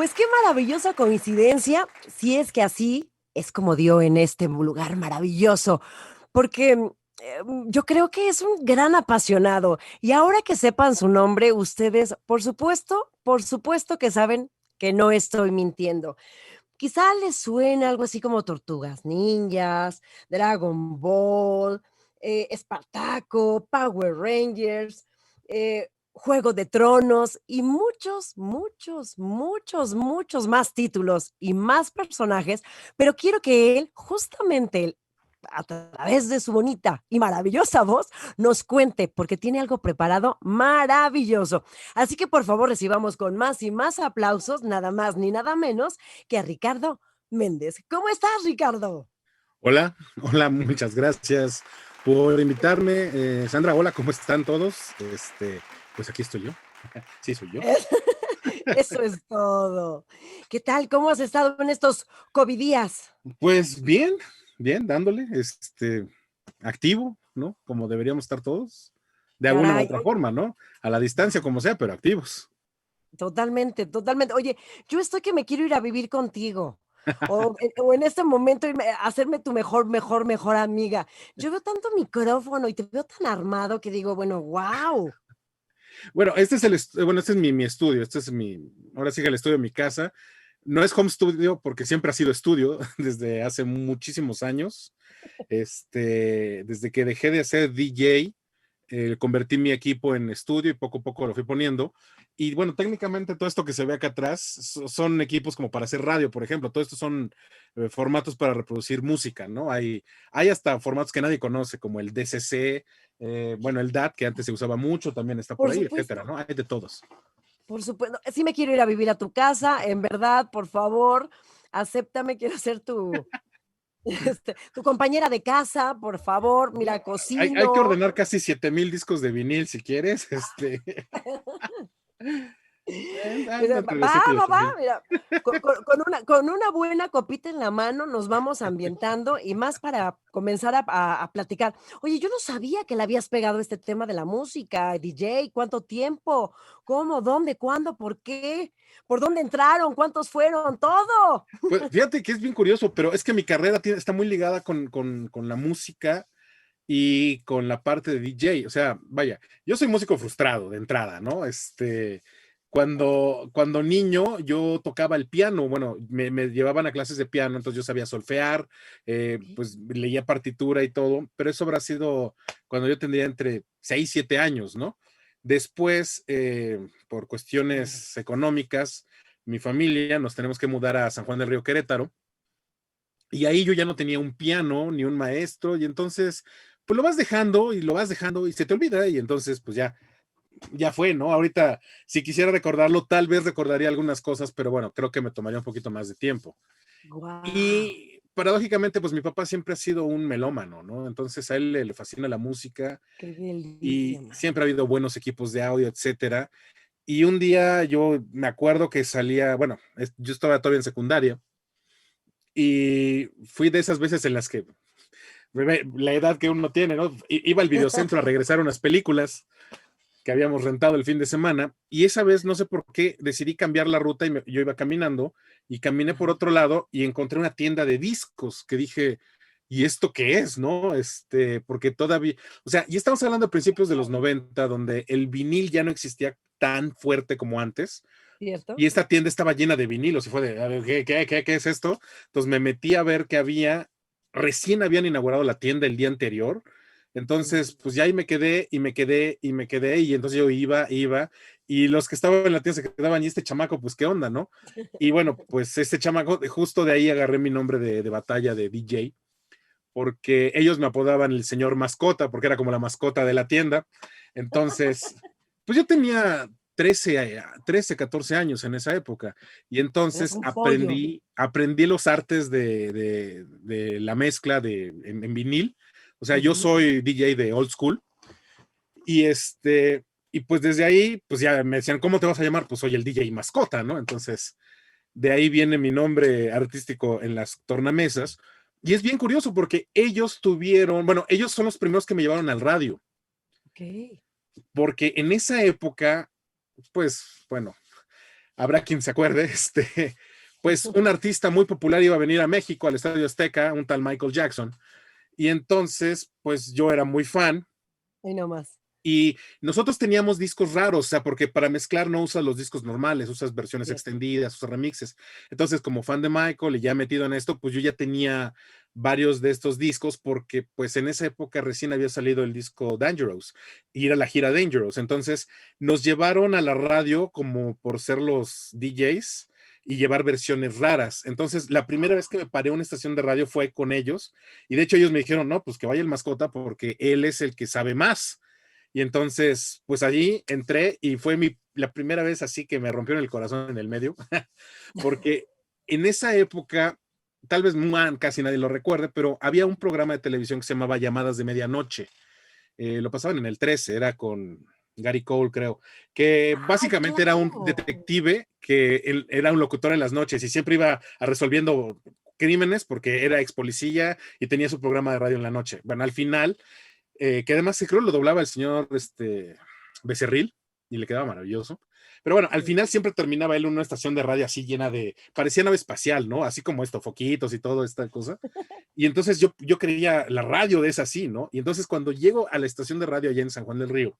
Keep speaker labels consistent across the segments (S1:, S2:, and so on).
S1: Pues qué maravillosa coincidencia, si es que así es como dio en este lugar maravilloso, porque yo creo que es un gran apasionado. Y ahora que sepan su nombre, ustedes, por supuesto que saben que no estoy mintiendo. Quizá les suena algo así como Tortugas Ninjas, Dragon Ball, Espartaco, Power Rangers, Juego de Tronos y muchos, muchos, muchos, muchos más títulos y más personajes, pero quiero que él, justamente él, a través de su bonita y maravillosa voz, nos cuente, porque tiene algo preparado maravilloso. Así que por favor recibamos con más y más aplausos, nada más ni nada menos que a Ricardo Méndez. ¿Cómo estás, Ricardo?
S2: Hola, hola, muchas gracias por invitarme. Sandra, hola, ¿cómo están todos? Pues aquí estoy yo. Sí, soy yo.
S1: Eso es todo. ¿Qué tal? ¿Cómo has estado en estos COVID días?
S2: Pues bien, bien, dándole, activo, ¿no? Como deberíamos estar todos, de alguna u
S1: Caray,
S2: otra forma, ¿no? A la distancia, como sea, pero activos.
S1: totalmente, totalmente. Oye, yo estoy que me quiero ir a vivir contigo. O en este momento hacerme tu mejor amiga. Yo veo tanto micrófono y te veo tan armado que digo, bueno, wow.
S2: Bueno, este es mi estudio, ahora sí que el estudio de mi casa. No es home studio porque siempre ha sido estudio desde hace muchísimos años. Desde que dejé de ser DJ, convertí mi equipo en estudio y poco a poco lo fui poniendo. Y bueno, técnicamente todo esto que se ve acá atrás son equipos como para hacer radio, por ejemplo. Todo esto son formatos para reproducir música, ¿no? Hay hasta formatos que nadie conoce, como el DCC, bueno, el DAT, que antes se usaba mucho, también está por
S1: Por
S2: ahí, etcétera,
S1: supuesto,
S2: ¿no? Hay de todos.
S1: por supuesto. Sí me quiero ir a vivir a tu casa, en verdad, por favor, acéptame, quiero ser tu compañera de casa, por favor. Mira,
S2: Hay que
S1: cocino.
S2: ordenar casi 7,000 discos de vinil si quieres.
S1: Mira,
S2: Anda entre los
S1: va,
S2: 7 y
S1: va,
S2: ocho
S1: va,
S2: mil.
S1: mira, con una buena copita en la mano nos vamos ambientando y más para comenzar a platicar. Oye, yo no sabía que le habías pegado este tema de la música, DJ, ¿cuánto tiempo? ¿Cómo? ¿Dónde? ¿Cuándo? ¿Por qué? ¿Por dónde entraron? ¿Cuántos fueron? ¡Todo!
S2: Pues fíjate que es bien curioso, pero es que mi carrera está muy ligada con la música y con la parte de DJ. O sea, vaya, yo soy músico frustrado de entrada, ¿no? Cuando niño yo tocaba el piano, bueno, me llevaban a clases de piano, entonces yo sabía solfear,
S1: Okey.
S2: pues leía partitura y todo, pero eso habrá sido cuando yo tendría entre 6 7 años, ¿no? Después, por cuestiones económicas, mi familia nos tenemos que mudar a San Juan del Río Querétaro y ahí yo ya no tenía un piano ni un maestro y entonces pues lo vas dejando y lo vas dejando y se te olvida y entonces pues ya fue, ¿no? Ahorita si quisiera recordarlo tal vez recordaría algunas cosas, pero bueno, creo que me tomaría un poquito más de tiempo.
S1: Guau,
S2: Y paradójicamente pues mi papá siempre ha sido un melómano, ¿no? Entonces a él le fascina la música
S1: qué delicia,
S2: y
S1: mano.
S2: siempre ha habido buenos equipos de audio, etcétera. Y un día yo me acuerdo que salía, bueno, yo estaba todavía en secundaria y fui de esas veces en las que la edad que uno tiene, ¿no? Iba al videocentro a regresar unas películas que habíamos rentado el fin de semana y esa vez no sé por qué decidí cambiar la ruta y yo iba caminando y caminé por
S1: Ajá.
S2: otro lado y encontré una tienda de discos que dije, ¿y esto qué es, no? Porque todavía, o sea, y estamos hablando de principios de los 90 donde el vinil ya no existía tan fuerte como antes
S1: ¿Cierto?
S2: y esta tienda estaba llena de vinilos y fue de, a ver, ¿qué es esto? Entonces me metí a ver que recién habían inaugurado la tienda el día anterior, entonces
S1: Ujú.
S2: pues ya ahí me quedé y me quedé y me quedé y entonces yo iba y los que estaban en la tienda se quedaban y este chamaco pues qué onda, ¿no? Y bueno, pues este chamaco, justo de ahí agarré mi nombre de batalla de DJ, porque ellos me apodaban el señor mascota, porque era como la mascota de la tienda. Entonces, pues yo tenía 14 años en esa época. Y
S1: Eras
S2: entonces
S1: un pollo.
S2: aprendí los artes de la mezcla en vinil. O sea, yo
S1: Ujú.
S2: soy DJ de old school. Y y pues desde ahí, pues ya me decían, ¿cómo te vas a llamar? Pues soy el DJ mascota, ¿no? Entonces, de ahí viene mi nombre artístico en las tornamesas. Y es bien curioso porque bueno, ellos son los primeros que me llevaron al radio,
S1: Okey.
S2: porque en esa época, pues bueno, habrá quien se acuerde, pues un artista muy popular iba a venir a México, al Estadio Azteca, un tal Michael Jackson, y entonces, pues yo era muy fan.
S1: Y no más.
S2: Y nosotros teníamos discos raros, o sea, porque para mezclar no usas los discos normales, usas versiones
S1: Yes.
S2: extendidas, usas remixes. Entonces, como fan de Michael y ya metido en esto, pues yo ya tenía varios de estos discos porque pues en esa época recién había salido el disco Dangerous y era la gira Dangerous. Entonces nos llevaron a la radio como por ser los DJs y llevar versiones raras. Entonces, la primera vez que me paré a una estación de radio fue con ellos y de hecho ellos me dijeron, no, pues que vaya el mascota porque él es el que sabe más. Y entonces, pues allí entré y fue la primera vez así que me rompieron el corazón en el medio, porque en esa época, tal vez casi nadie lo recuerde, pero había un programa de televisión que se llamaba Llamadas de Medianoche. Lo pasaban en el 13, era con Gary Cole, creo, que
S1: Ay,
S2: básicamente era un
S1: claro.
S2: detective que él era un locutor en las noches y siempre iba a resolviendo crímenes porque era ex policía y tenía su programa de radio en la noche. Bueno, al final que además creo lo doblaba el señor Becerril y le quedaba maravilloso. Pero bueno, al
S1: Sí.
S2: final siempre terminaba él en una estación de radio así llena de, parecía nave espacial, ¿no? Así como esto, foquitos y toda esta cosa. Y entonces yo creía, la radio es así, ¿no? Y entonces cuando llego a la estación de radio allá en San Juan del Río,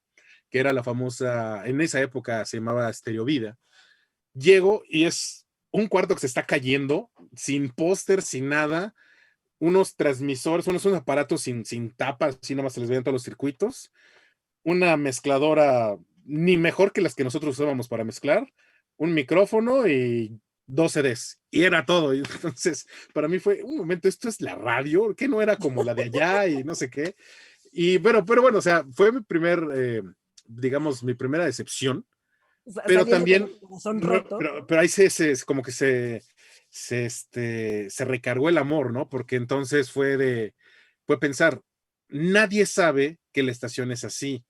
S2: que era la famosa, en esa época se llamaba Stereo Vida, llego y es un cuarto que se está cayendo, sin póster, sin nada, unos transmisores, unos aparatos sin tapas, así nomás se les veían todos los circuitos, una mezcladora ni mejor que las que nosotros usábamos para mezclar, un micrófono y dos CDs. Y era todo. Y entonces, para mí fue un momento, esto es la radio, que no era como la de allá y no sé qué. Y bueno, pero bueno, o sea, fue mi digamos, mi primera decepción, pero
S1: Saliendo con
S2: también,
S1: el corazón roto.
S2: pero ahí como que se recargó el amor, ¿no? Porque entonces fue pensar, nadie sabe que la estación es así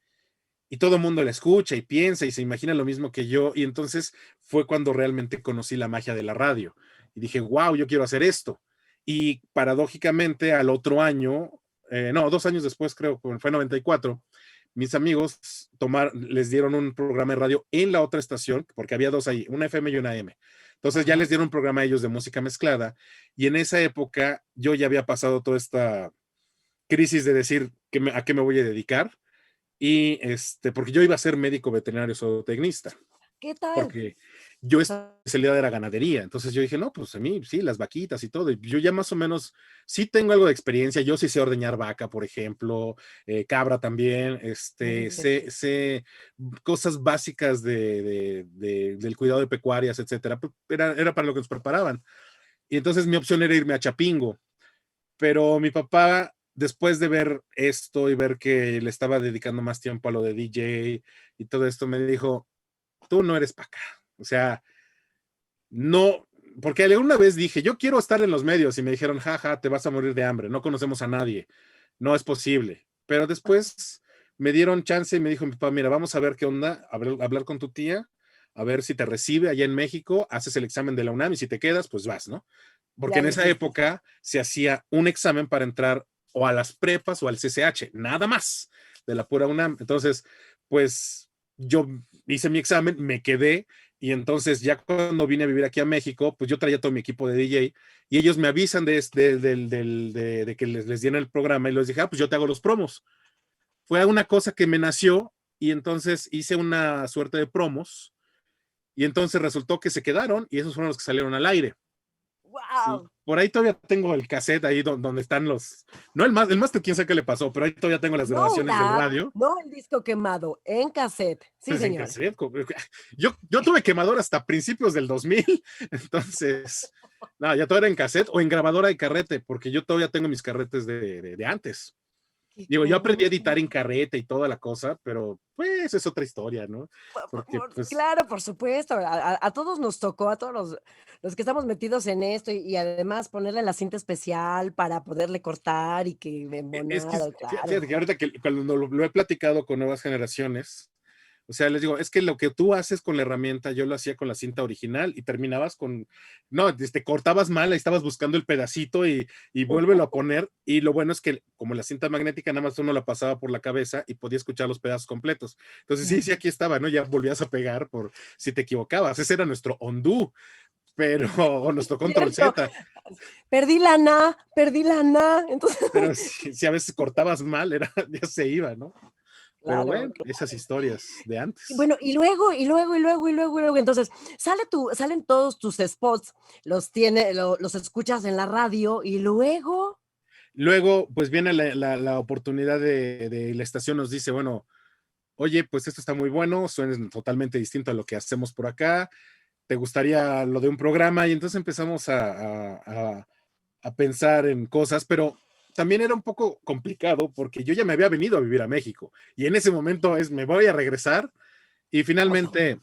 S2: y todo el mundo la escucha y piensa y se imagina lo mismo que yo y entonces fue cuando realmente conocí la magia de la radio y dije, wow, yo quiero hacer esto. Y paradójicamente al otro año, no, 2 años después creo, fue 94, mis amigos les dieron un programa de radio en la otra estación, porque había dos ahí, una FM y una M. Entonces ya
S1: Ajá.
S2: les dieron un programa a ellos de música mezclada y en esa época yo ya había pasado toda esta crisis de decir a qué me voy a dedicar y porque yo iba a ser médico veterinario zootecnista
S1: ¿Qué tal?
S2: porque yo especialidad era ganadería. Entonces yo dije, no, pues a mí sí, las vaquitas y todo. Y yo ya más o menos sí tengo algo de experiencia. Yo sí sé ordeñar vaca, por ejemplo, cabra también, sé cosas básicas del cuidado de pecuarias, etcétera. Era para lo que nos preparaban. Y entonces mi opción era irme a Chapingo. Pero mi papá, después de ver esto y ver que le estaba dedicando más tiempo a lo de DJ y todo esto, me dijo, tú no eres para acá. O sea, no, porque alguna vez dije, yo quiero estar en los medios y me dijeron, jaja, te vas a morir de hambre, no conocemos a nadie, no es posible. Pero después me dieron chance y me dijo mi papá, mira, vamos a ver qué onda, hablar con tu tía, a ver si te recibe allá en México, haces el examen de la UNAM y si te quedas, pues vas, ¿no? Porque
S1: Ya
S2: en
S1: lo
S2: esa
S1: hiciste.
S2: época se hacía un examen para entrar o a las prepas o al CCH, nada más de la pura UNAM. Entonces, pues yo hice mi examen, me quedé y entonces ya cuando vine a vivir aquí a México, pues yo traía todo mi equipo de DJ y ellos me avisan de que les dieron el programa y les dije, pues yo te hago los promos. Fue una cosa que me nació y entonces hice una suerte de promos y entonces resultó que se quedaron y esos fueron los que salieron al aire. Y
S1: ¡Wow!
S2: por ahí todavía tengo el cassette ahí donde están no el máster, quién sabe qué le pasó, pero ahí todavía tengo las
S1: No un
S2: grabaciones del
S1: DAB,
S2: radio.
S1: no el disco quemado, en cassette. Sí,
S2: Pues en
S1: señor.
S2: cassette. Yo tuve quemador hasta principios del 2000, entonces, no, ya todo era en cassette o en grabadora de carrete, porque yo todavía tengo mis carretes de antes.
S1: Qué
S2: Digo, yo aprendí a
S1: cosa.
S2: editar en carrete y toda la cosa, pero pues es otra historia, ¿no? Porque pues
S1: Claro, por supuesto. A todos nos tocó, a todos los que estamos metidos en esto y además ponerle la cinta especial para poderle cortar y que
S2: es que
S1: embonado,
S2: fíjate
S1: claro.
S2: que ahorita que cuando lo he platicado con nuevas generaciones, O sea, les digo, es que lo que tú haces con la herramienta, yo lo hacía con la cinta original y terminabas con, no, te cortabas mal, ahí estabas buscando el pedacito y vuélvelo a poner. Y lo bueno es que como la cinta magnética nada más uno la pasaba por la cabeza y podía escuchar los pedazos completos. Entonces sí, sí, aquí estaba, ¿no? Ya volvías a pegar por si te equivocabas. Ese era nuestro undo, pero, o nuestro control
S1: Cierto.
S2: Z.
S1: Perdí la na. Entonces,
S2: Pero si a veces cortabas mal, era, ya se iba, ¿no? Pero
S1: claro,
S2: bueno, esas historias de antes.
S1: bueno, y luego, entonces, salen todos tus spots, los escuchas en la radio y luego,
S2: Luego, pues viene la oportunidad de la estación nos dice, bueno, oye, pues esto está muy bueno, suena totalmente distinto a lo que hacemos por acá, ¿te gustaría lo de un programa? Y entonces empezamos a pensar en cosas, pero también era un poco complicado porque yo ya me había venido a vivir a México y en ese momento me voy a regresar y
S1: pues,
S2: finalmente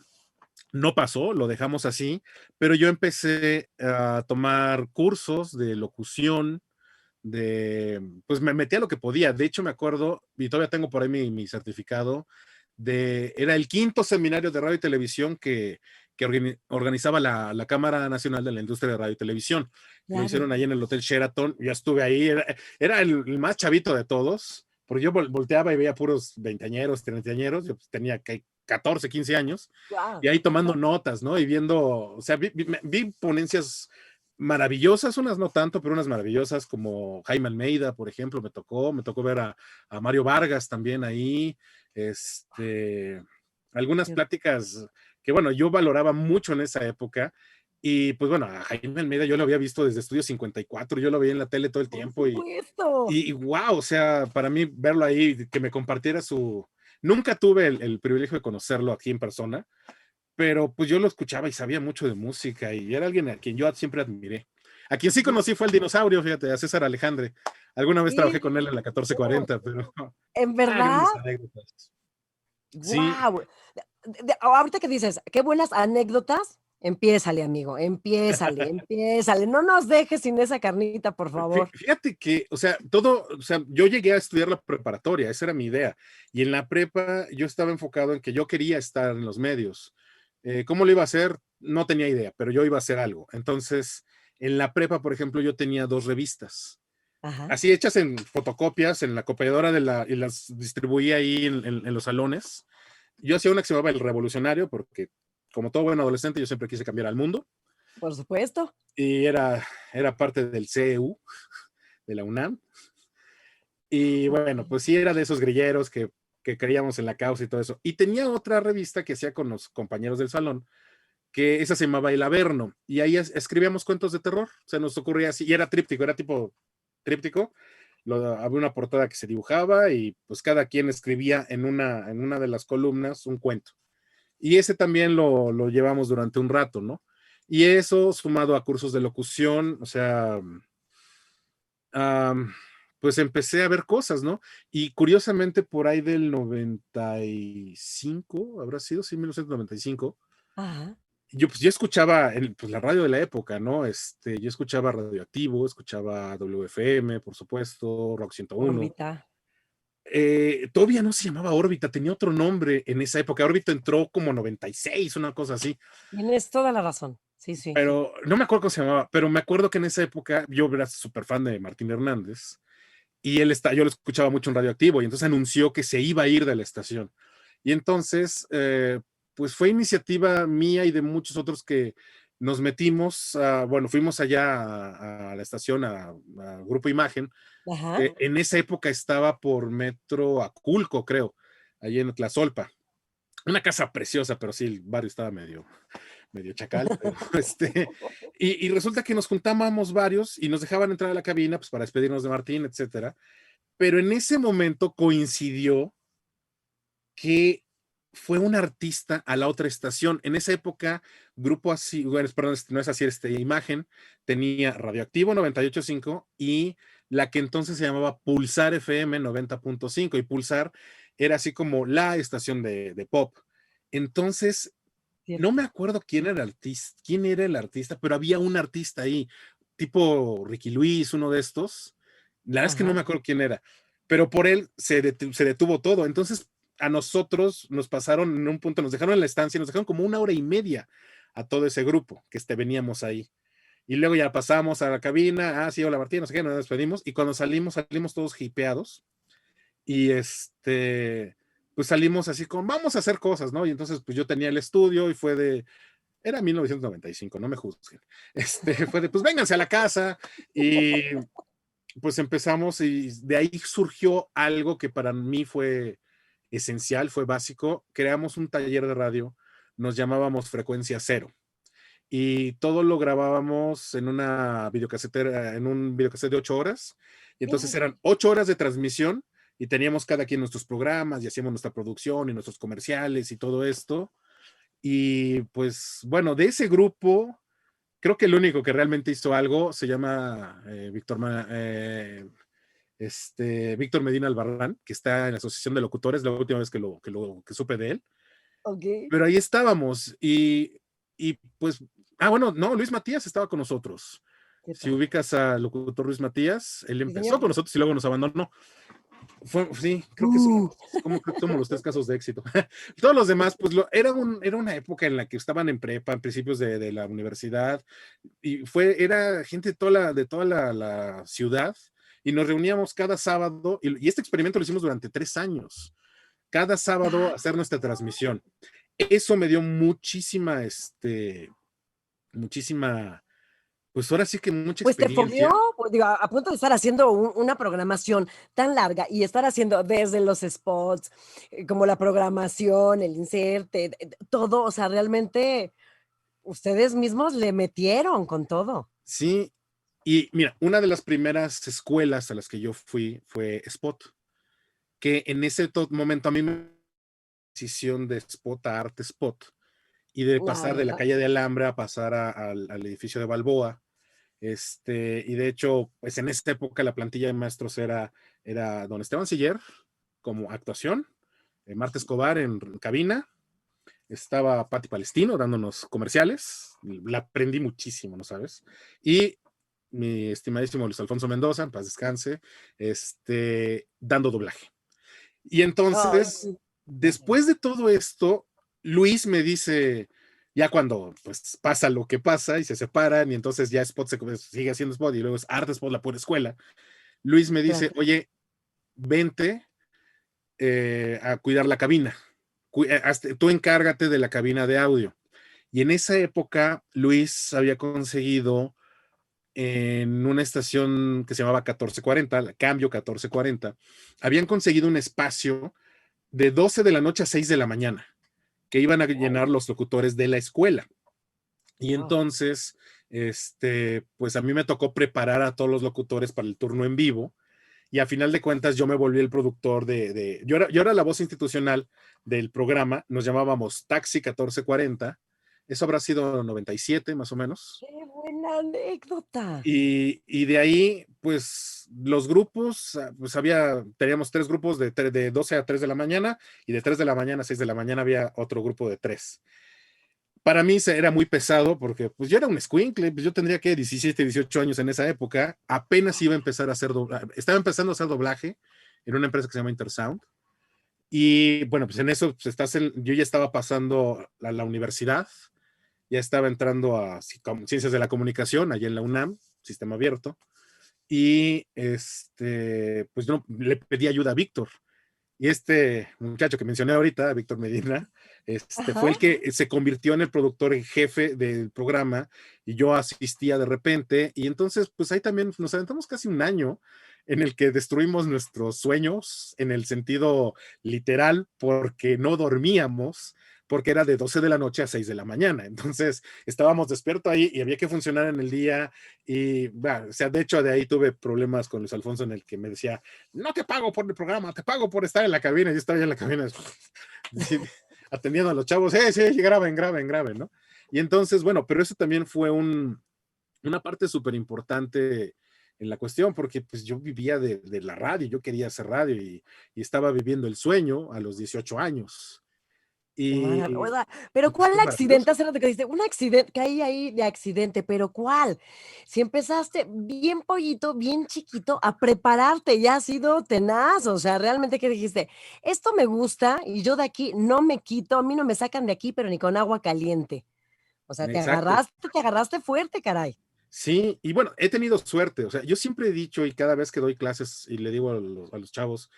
S2: no pasó, lo dejamos así, pero yo empecé a tomar cursos de locución, pues me metí a lo que podía. De hecho, me acuerdo, y todavía tengo por ahí mi certificado, era el quinto seminario de radio y televisión que organizaba la Cámara Nacional de la Industria de Radio y Televisión. Lo hicieron
S1: claro.
S2: ahí en el Hotel Sheraton, ya estuve ahí, era el más chavito de todos, porque yo volteaba y veía puros veinteañeros, treintañeros, yo pues, tenía 14, 15 años,
S1: Guau,
S2: y ahí tomando
S1: ajá.
S2: notas, ¿no? Y viendo, o sea, vi ponencias maravillosas, unas no tanto, pero unas maravillosas como Jaime Almeida, por ejemplo, me tocó ver a Mario Vargas también ahí, algunas pláticas que, bueno, yo valoraba mucho en esa época. Y pues bueno, a Jaime Almeida yo lo había visto desde Estudio 54, yo lo veía en la tele todo el
S1: Por
S2: tiempo
S1: supuesto.
S2: y wow, o sea, para mí verlo ahí, que me compartiera Nunca tuve el privilegio de conocerlo aquí en persona, pero pues yo lo escuchaba y sabía mucho de música y era alguien a quien yo siempre admiré. A quien sí
S1: Bu
S2: conocí fue el dinosaurio, fíjate, a César Alejandre. Alguna vez trabajé con él en la
S1: Eso,
S2: 1440, pero
S1: ¿en verdad?
S2: grandes anécdotas. Sí,
S1: Guau. Ahorita que dices, qué buenas anécdotas, empiézale, amigo, empiézale, no nos dejes sin esa carnita, por favor.
S2: fíjate que, o sea, o sea, yo llegué a estudiar la preparatoria, esa era mi idea. Y en la prepa yo estaba enfocado en que yo quería estar en los medios. ¿Cómo lo iba a hacer? No tenía idea, pero yo iba a hacer algo. Entonces, en la prepa, por ejemplo, yo tenía 2 revistas
S1: Ajá.
S2: así hechas en fotocopias, en la copiadora y las distribuía ahí en los salones. Yo hacía una que se llamaba El Revolucionario, porque como todo buen adolescente, yo siempre quise cambiar al mundo,
S1: Por supuesto.
S2: y era parte del CEU, de la UNAM, y bueno,
S1: Okey.
S2: pues sí era de esos grilleros que creíamos en la causa y todo eso. Y tenía otra revista que hacía con los compañeros del salón, que esa se llamaba El Averno, y ahí escribíamos cuentos de terror, se nos ocurría así, y era tríptico, era tipo tríptico, había una portada que se dibujaba y pues cada quien escribía en una de las columnas un cuento. Y ese también lo llevamos durante un rato, ¿no? Y eso sumado a cursos de locución, o sea, am, pues empecé a ver cosas, ¿no? Y curiosamente por ahí del 95, habrá sido, sí, 1995,
S1: Ajá.
S2: yo escuchaba pues, la radio de la época, ¿no? Yo escuchaba Radioactivo, escuchaba WFM, por supuesto, Rock 101.
S1: Órbita.
S2: Todavía no se llamaba órbita, tenía otro nombre en esa época. Órbita entró como 96, una cosa así,
S1: Tienes toda la razón. Sí, sí.
S2: pero no me acuerdo cómo se llamaba, pero me acuerdo que en esa época yo era súper fan de Martín Hernández y yo lo escuchaba mucho en Radioactivo y entonces anunció que se iba a ir de la estación. Y entonces, pues fue iniciativa mía y de muchos otros que nos metimos, bueno, fuimos allá a la estación, a Grupo Imagen,
S1: Ajá.
S2: que en esa época estaba por Metro Aculco, creo, allí en Tlazolpa. Una casa preciosa, pero sí, el barrio estaba medio chacal, pero y resulta que nos juntábamos varios y nos dejaban entrar a la cabina, pues para despedirnos de Martín, etcétera. Pero en ese momento coincidió que fue un artista a la otra estación. En esa época, Grupo así, bueno, perdón, no es así, Imagen, tenía Radioactivo 98.5 y la que entonces se llamaba Pulsar FM 90.5 y Pulsar era así como la estación de pop. Entonces, no me
S1: Cierto.
S2: acuerdo quién era el artista, pero había un artista ahí, tipo Ricky Luis, uno de estos. La verdad es que no
S1: Ajá.
S2: me acuerdo quién era, pero por él se detuvo todo. Entonces, a nosotros nos pasaron en un punto, nos dejaron en la estancia, nos dejaron como 1 hora y media a todo ese grupo que veníamos ahí. Y luego ya pasamos a la cabina, sí, hola Martín, no sé qué, nos despedimos, y cuando salimos todos hipeados, y pues salimos así con, vamos a hacer cosas, ¿no? Y entonces, pues yo tenía el estudio y era 1995, no me juzguen, fue de, pues vénganse a la casa, y pues empezamos, y de ahí surgió algo que para mí fue esencial, fue básico, creamos un taller de radio, nos llamábamos Frecuencia Cero, y todo lo grabábamos en una videocasetera, en un videocassette de 8 horas, y entonces eran 8 horas de transmisión, y teníamos cada quien nuestros programas, y hacíamos nuestra producción, y nuestros comerciales, y todo esto, y pues, bueno, de ese grupo, creo que el único que realmente hizo algo se llama Víctor Medina Albarrán, que está en la Asociación de Locutores, la última vez que supe de él,
S1: Ok.
S2: pero ahí estábamos, y pues, bueno, no, Luis Matías estaba con nosotros.
S1: ¿Qué
S2: Si
S1: tal?
S2: ubicas al locutor Luis Matías, él
S1: Sí,
S2: empezó
S1: señor.
S2: con nosotros y luego nos abandonó. Sí, creo que somos los 3 casos de éxito. Todos los demás, pues era una época en la que estaban en prepa, en principios de la universidad, y era gente de toda la ciudad, y nos reuníamos cada sábado, y este experimento lo hicimos durante 3 años, cada sábado hacer nuestra transmisión. Eso me dio muchísima, pues ahora sí que mucha
S1: Pues te fogueó,
S2: experiencia.
S1: pues, digo, a punto de estar haciendo una programación tan larga y estar haciendo desde los spots, como la programación, el inserte, todo, o sea, realmente ustedes mismos le metieron con todo.
S2: Sí, y mira, una de las primeras escuelas a las que yo fui fue Spot, que en ese momento a mí me decisión de Spot a Arte Spot, y de pasar de la
S1: Ajá.
S2: calle de Alambre a pasar al edificio de Balboa. Y de hecho, pues en esta época la plantilla de maestros era don Esteban Siller como actuación, Marta Escobar en cabina, estaba Patti Palestino dándonos comerciales, la aprendí muchísimo, ¿no sabes? Y mi estimadísimo Luis Alfonso Mendoza, en paz descanse, dando doblaje. Y
S1: Ay,
S2: entonces,
S1: qué padre.
S2: después de todo esto, Luis me dice, ya cuando pues pasa lo que pasa y se separan, y entonces ya Spot sigue haciendo Spot y luego es Arte Spot, la pura escuela, Luis me
S1: Claro.
S2: dice, oye, vente a cuidar la cabina, tú encárgate de la cabina de audio. Y en esa época, Luis había conseguido en una estación que se llamaba 1440, Cambio 1440, habían conseguido un espacio de 12 de la noche a 6 de la mañana, que iban a
S1: Wow,
S2: llenar los locutores de la escuela. Y
S1: wow.
S2: entonces, pues a mí me tocó preparar a todos los locutores para el turno en vivo, y a final de cuentas yo me volví el productor yo era la voz institucional del programa, nos llamábamos Taxi 1440, eso habrá sido 97 más o menos.
S1: Qué buena anécdota.
S2: Y de ahí, pues los grupos, pues teníamos 3 grupos de 12 a 3 de la mañana, y de 3 de la mañana a 6 de la mañana había otro grupo de 3. Para mí era muy pesado porque pues yo era un escuincle, pues yo tendría que 17, 18 años en esa época, apenas iba a empezar a hacer estaba empezando a hacer doblaje en una empresa que se llama Intersound, y bueno, pues en eso pues yo ya estaba pasando a la universidad, ya estaba entrando a Ciencias de la Comunicación, allá en la UNAM, sistema abierto, y pues yo le pedí ayuda a Víctor, y este muchacho que mencioné ahorita, Víctor Medina, fue el
S1: Ajá.
S2: que se convirtió en el productor en jefe del programa, y yo asistía de repente, y entonces pues ahí también nos aventamos casi un año en el que destruimos nuestros sueños en el sentido literal, porque no dormíamos, porque era de 12 de la noche a 6 de la mañana. Entonces estábamos despiertos ahí y había que funcionar en el día. Y bueno, o sea, de hecho de ahí tuve problemas con Luis Alfonso, en el que me decía, no te pago por el programa, te pago por estar en la cabina. Y yo estaba ya en la cabina atendiendo a los chavos, sí, graben, ¿no? Y entonces, bueno, pero eso también fue una parte súper importante en la cuestión, porque pues yo vivía de la radio, yo quería hacer radio, y estaba viviendo el sueño a los 18 años.
S1: Qué
S2: Y
S1: maravilla. Pero
S2: pues,
S1: ¿cuál
S2: fue
S1: accidente?
S2: maravilloso.
S1: Hace rato que dijiste, un accidente, caí ahí de accidente, pero ¿cuál? Si empezaste bien pollito, bien chiquito, a prepararte, ya has sido tenaz, o sea, realmente que dijiste, esto me gusta y yo de aquí no me quito, a mí no me sacan de aquí, pero ni con agua caliente. O sea,
S2: Exacto.
S1: te agarraste fuerte, caray.
S2: Sí, y bueno, he tenido suerte, o sea, yo siempre he dicho y cada vez que doy clases y le digo a los chavos,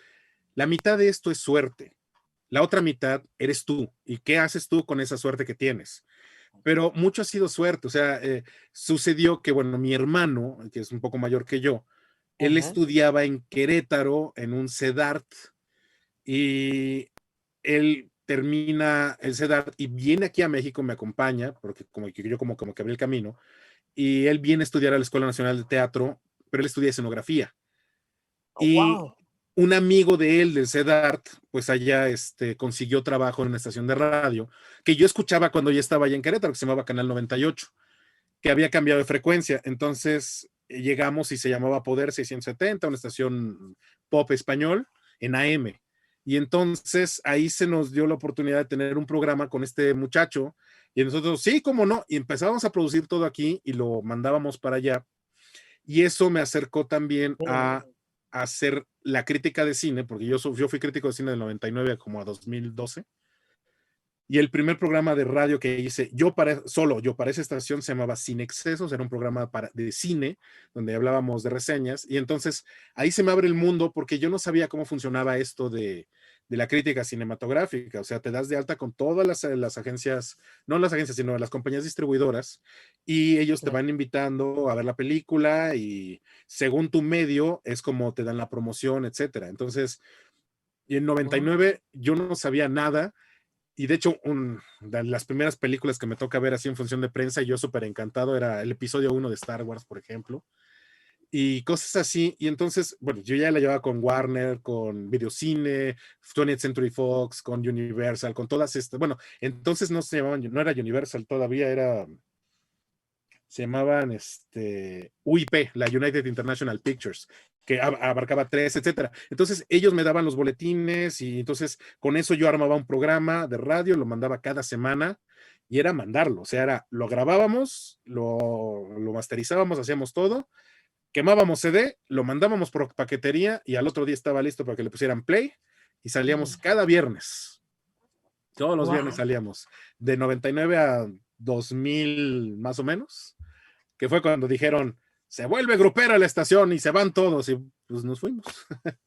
S2: la mitad de esto es suerte, la otra mitad eres tú y qué haces tú con esa suerte que tienes. Pero mucho ha sido suerte, o sea, sucedió que, bueno, mi hermano, que es un poco mayor que yo, él
S1: Ajá,
S2: estudiaba en Querétaro en un CEDART y él termina el CEDART y viene aquí a México, me acompaña, porque como que yo como que abrí el camino, y él viene a estudiar a la Escuela Nacional de Teatro, pero él estudia escenografía. Y
S1: wow.
S2: un amigo de él, del CEDART, pues allá consiguió trabajo en una estación de radio que yo escuchaba cuando ya estaba allá en Querétaro, que se llamaba Canal 98, que había cambiado de frecuencia. Entonces llegamos y se llamaba Poder 670, una estación pop español en AM. Y entonces ahí se nos dio la oportunidad de tener un programa con este muchacho. Y nosotros, sí, cómo no. Y empezábamos a producir todo aquí y lo mandábamos para allá. Y eso me acercó también a hacer la crítica de cine, porque yo fui crítico de cine del 99 como a 2012. Y el primer programa de radio que hice, yo para esa estación se llamaba Sin Excesos, era un programa de cine donde hablábamos de reseñas. Y entonces ahí se me abre el mundo porque yo no sabía cómo funcionaba esto de la crítica cinematográfica. O sea, te das de alta con todas las agencias, no las agencias, sino las compañías distribuidoras, y ellos te
S1: Claro.
S2: van invitando a ver la película y según tu medio es como te dan la promoción, etcétera. Entonces, y en
S1: Oh,
S2: 99 yo no sabía nada y de hecho, de las primeras películas que me toca ver así en función de prensa, y yo súper encantado, era el episodio 1 de Star Wars, por ejemplo, y cosas así. Y entonces, bueno, yo ya la llevaba con Warner, con Videocine, 20th Century Fox, con Universal, con todas estas. Bueno, entonces no se llamaban, no era Universal todavía, se llamaban UIP, la United International Pictures, que abarcaba tres, etcétera. Entonces ellos me daban los boletines y entonces con eso yo armaba un programa de radio, lo mandaba cada semana y era mandarlo, o sea, lo grabábamos, lo masterizábamos, hacíamos todo, quemábamos CD, lo mandábamos por paquetería y al otro día estaba listo para que le pusieran play y salíamos cada viernes. Todos los viernes
S1: wow.
S2: salíamos de 99 a 2000 más o menos, que fue cuando dijeron, se vuelve grupera la estación y se van todos y pues nos fuimos.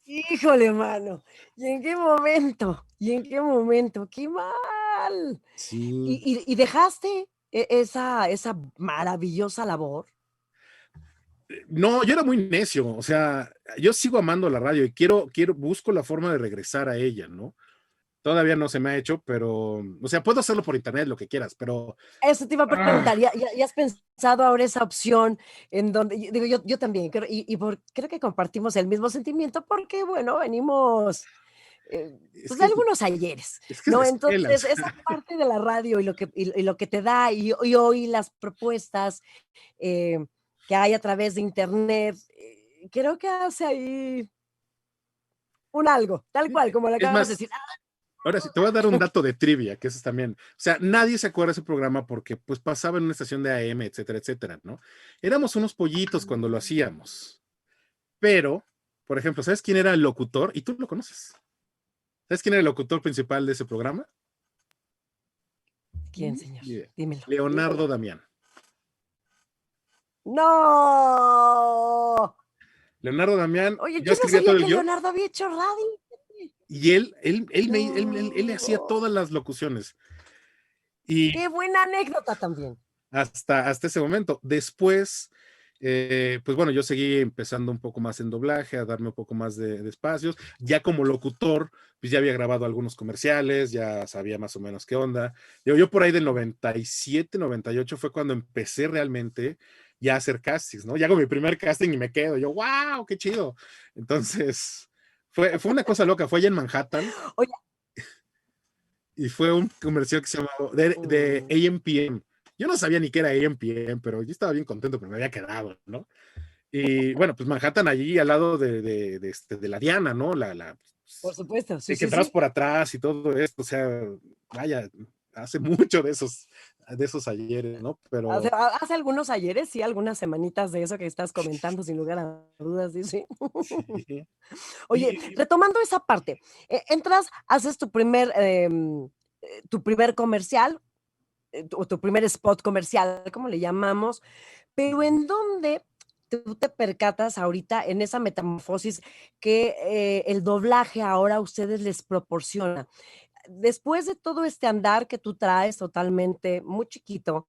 S1: Híjole, mano. ¿Y en qué momento? ¿Y en qué momento? ¡Qué mal!
S2: Sí.
S1: Y dejaste esa maravillosa labor?
S2: No, yo era muy necio, o sea, yo sigo amando la radio y busco la forma de regresar a ella, ¿no? Todavía no se me ha hecho, pero, o sea, puedo hacerlo por internet, lo que quieras, pero
S1: Eso te iba a
S2: ah,
S1: preguntar, ¿ya has pensado ahora esa opción en donde? Digo, yo también creo, creo que compartimos el mismo sentimiento porque, bueno, venimos,
S2: es
S1: pues, de
S2: que
S1: algunos ayeres,
S2: es de
S1: ¿no?
S2: escuela, o
S1: Entonces,
S2: sea,
S1: esa parte de la radio y lo que te da y hoy las propuestas, eh, que hay a través de Internet, creo que hace ahí un algo, tal cual, como lo
S2: es
S1: acabas de
S2: más,
S1: decir.
S2: ahora sí, te voy a dar un dato de trivia, que eso es también, o sea, nadie se acuerda de ese programa porque pues pasaba en una estación de AM, etcétera, etcétera, ¿no? Éramos unos pollitos cuando lo hacíamos, pero, por ejemplo, ¿sabes quién era el locutor? Y tú lo conoces. ¿Sabes quién era el locutor principal de ese programa?
S1: ¿Quién, señor?
S2: Yeah.
S1: Dímelo.
S2: Leonardo Damián.
S1: ¡No!
S2: Leonardo Damián,
S1: Oye,
S2: yo
S1: yo no
S2: escribía todo
S1: sabía
S2: el
S1: que
S2: guión
S1: Leonardo había hecho radio.
S2: y él le hacía
S1: No.
S2: todas las locuciones. Y
S1: Qué buena anécdota también.
S2: hasta ese momento. Después, pues bueno, yo seguí empezando un poco más en doblaje, a darme un poco más de espacios. Ya como locutor, pues ya había grabado algunos comerciales, ya sabía más o menos qué onda. Yo por ahí del 97, 98 fue cuando empecé realmente ya a hacer castings, ¿no? Ya hago mi primer casting y me quedo. Yo, wow, qué chido. Entonces, fue una cosa loca. Fue allá en Manhattan
S1: Oye,
S2: y fue un comercial que se llamaba de
S1: mm,
S2: AMPM. Yo no sabía ni qué era AMPM, pero yo estaba bien contento porque me había quedado, ¿no? Y bueno, pues Manhattan allí al lado de la Diana, ¿no?
S1: Por supuesto, sí,
S2: de que
S1: sí,
S2: entras
S1: sí.
S2: por atrás y todo esto, o sea, vaya, hace mucho de esos ayeres, ¿no?
S1: Hace,
S2: Pero
S1: hace algunos ayeres, sí, algunas semanitas de eso que estás comentando, sin lugar a dudas, sí, sí.
S2: sí.
S1: Oye, retomando esa parte, entras, haces tu primer comercial, o tu primer spot comercial, como le llamamos, pero ¿en dónde tú te percatas ahorita en esa metamorfosis que el doblaje ahora a ustedes les proporciona? Después de todo este andar que tú traes totalmente muy chiquito,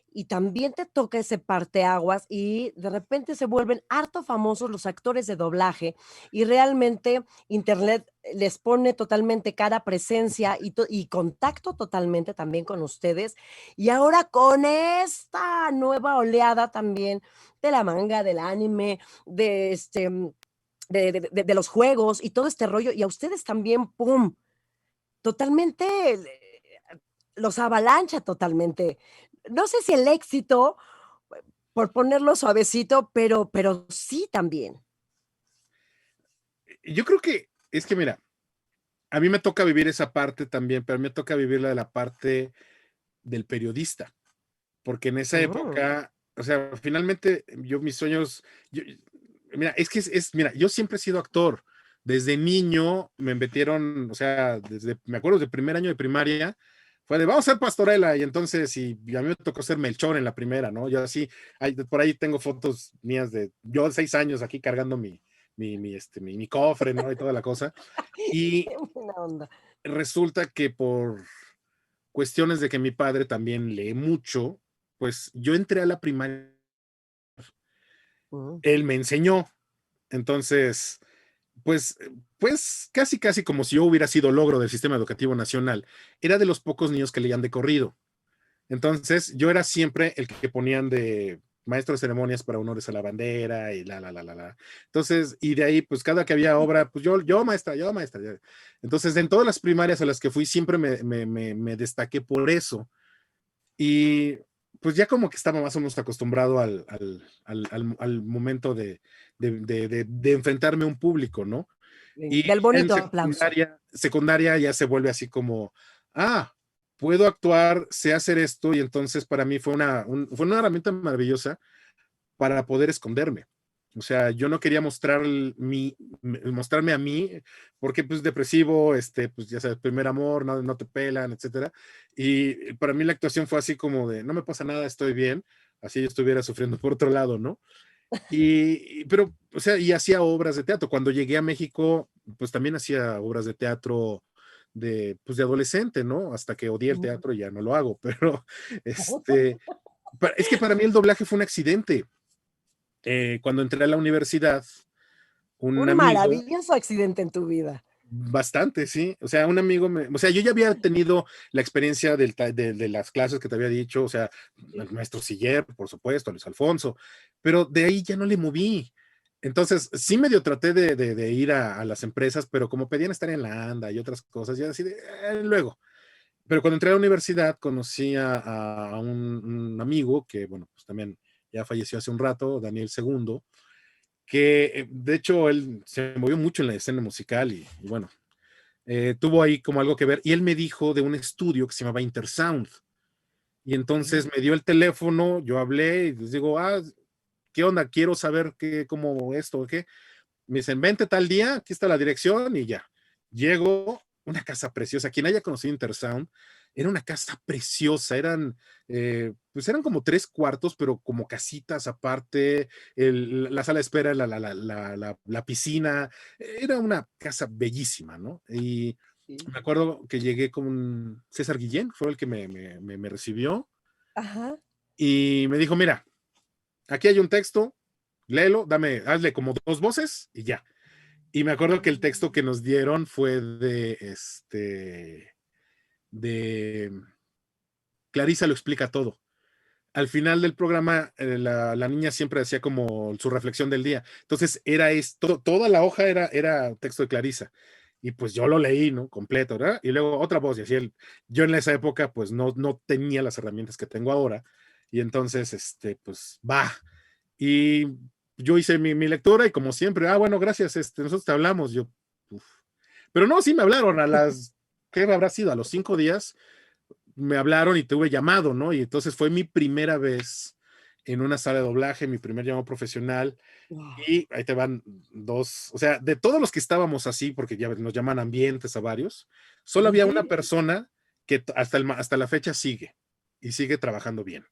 S1: y también te toca ese parteaguas y de repente se vuelven harto famosos los actores de doblaje y realmente Internet les pone totalmente cara, presencia y contacto totalmente también con ustedes. Y ahora con esta nueva oleada también de la manga, del anime, de de los juegos y todo este rollo, y a ustedes también, ¡pum! Totalmente los avalancha totalmente. No sé si el éxito, por ponerlo suavecito, pero sí también.
S2: yo creo que es que, mira, a mí me toca vivir esa parte también, pero me toca vivir la de la parte del periodista, porque en esa
S1: Mm,
S2: época, o sea, finalmente yo mis sueños, mira, es que mira, yo siempre he sido actor. Desde niño me metieron, o sea, me acuerdo de primer año de primaria, fue de vamos a hacer pastorela, y entonces, y a mí me tocó ser Melchor en la primera, ¿no? Yo así, por ahí tengo fotos mías de yo 6 años aquí cargando mi cofre, ¿no? Y toda la cosa. Y
S1: qué buena onda.
S2: resulta que por cuestiones de que mi padre también lee mucho, pues yo entré a la primaria,
S1: Mm,
S2: él me enseñó. Entonces, pues, pues casi, casi como si yo hubiera sido logro del sistema educativo nacional. Era de los pocos niños que leían de corrido. Entonces, yo era siempre el que ponían de maestro de ceremonias para honores a la bandera y la. Entonces, y de ahí, pues cada que había obra, pues yo maestra, yo maestra. Entonces, en todas las primarias a las que fui, siempre me destaqué por eso. Y pues ya como que estaba más o menos acostumbrado al momento de enfrentarme a un público, ¿no? Y
S1: del
S2: en
S1: bonito aplauso.
S2: secundaria ya se vuelve así como, ah, puedo actuar, sé hacer esto, y entonces para mí fue una herramienta maravillosa para poder esconderme. O sea, yo no quería mostrarme a mí, porque pues depresivo, pues ya sabes, primer amor, no te pelan, etcétera. Y para mí la actuación fue así como de, no me pasa nada, estoy bien, así yo estuviera sufriendo por otro lado, ¿no? Pero, o sea, y hacía obras de teatro. Cuando llegué a México, pues también hacía obras de teatro pues de adolescente, ¿no? Hasta que odié el
S1: Ujú.
S2: teatro y ya no lo hago, pero este, es que para mí el doblaje fue un accidente. Cuando entré a la universidad, un
S1: Un
S2: amigo,
S1: maravilloso accidente en tu vida.
S2: bastante, sí, o sea, un amigo o sea, yo ya había tenido la experiencia de las clases que te había dicho, o sea, el
S1: Sí.
S2: maestro Siller, por supuesto, Luis Alfonso, pero de ahí ya no le moví. Entonces, sí medio traté de ir a las empresas, pero como pedían estar en la ANDA y otras cosas, ya decidí, luego. Pero cuando entré a la universidad, conocí a un amigo que, bueno, pues también ya falleció hace un rato, Daniel Segundo, que de hecho él se movió mucho en la escena musical y bueno, tuvo ahí como algo que ver. Y él me dijo de un estudio que se llamaba Intersound. Y entonces
S1: Okey.
S2: me dio el teléfono, yo hablé y les digo, ¿qué onda? Quiero saber cómo esto, ¿qué? Me dicen, vente tal día, aquí está la dirección y ya. Llego, una casa preciosa. Quien haya conocido Intersound, era una casa preciosa. Pues eran como 3 cuartos, pero como casitas aparte. La sala de espera, la piscina. Era una casa bellísima, ¿no? Y
S1: Sí.
S2: me acuerdo que llegué con César Guillén, fue el que me recibió
S1: Ajá.
S2: y me dijo, mira, aquí hay un texto, léelo, hazle como 2 voces y ya. Y me acuerdo que el texto que nos dieron fue de Clarisa lo explica todo. Al final del programa, la niña siempre hacía como su reflexión del día. Entonces, era esto, toda la hoja era texto de Clarisa. Y pues yo lo leí, ¿no? Completo, ¿verdad? Y luego otra voz, y así yo en esa época, pues no tenía las herramientas que tengo ahora. Y entonces, pues va. Y yo hice mi lectura y como siempre, bueno, gracias, nosotros te hablamos, yo, uf. Pero no, sí me hablaron ¿qué habrá sido? A los 5 días me hablaron y tuve llamado, ¿no? Y entonces fue mi primera vez en una sala de doblaje, mi primer llamado profesional.
S1: Wow.
S2: Y ahí te van dos, o sea, de todos los que estábamos así, porque ya nos llaman ambientes a varios, solo había una
S1: Ujú.
S2: persona que hasta la fecha sigue y sigue trabajando bien.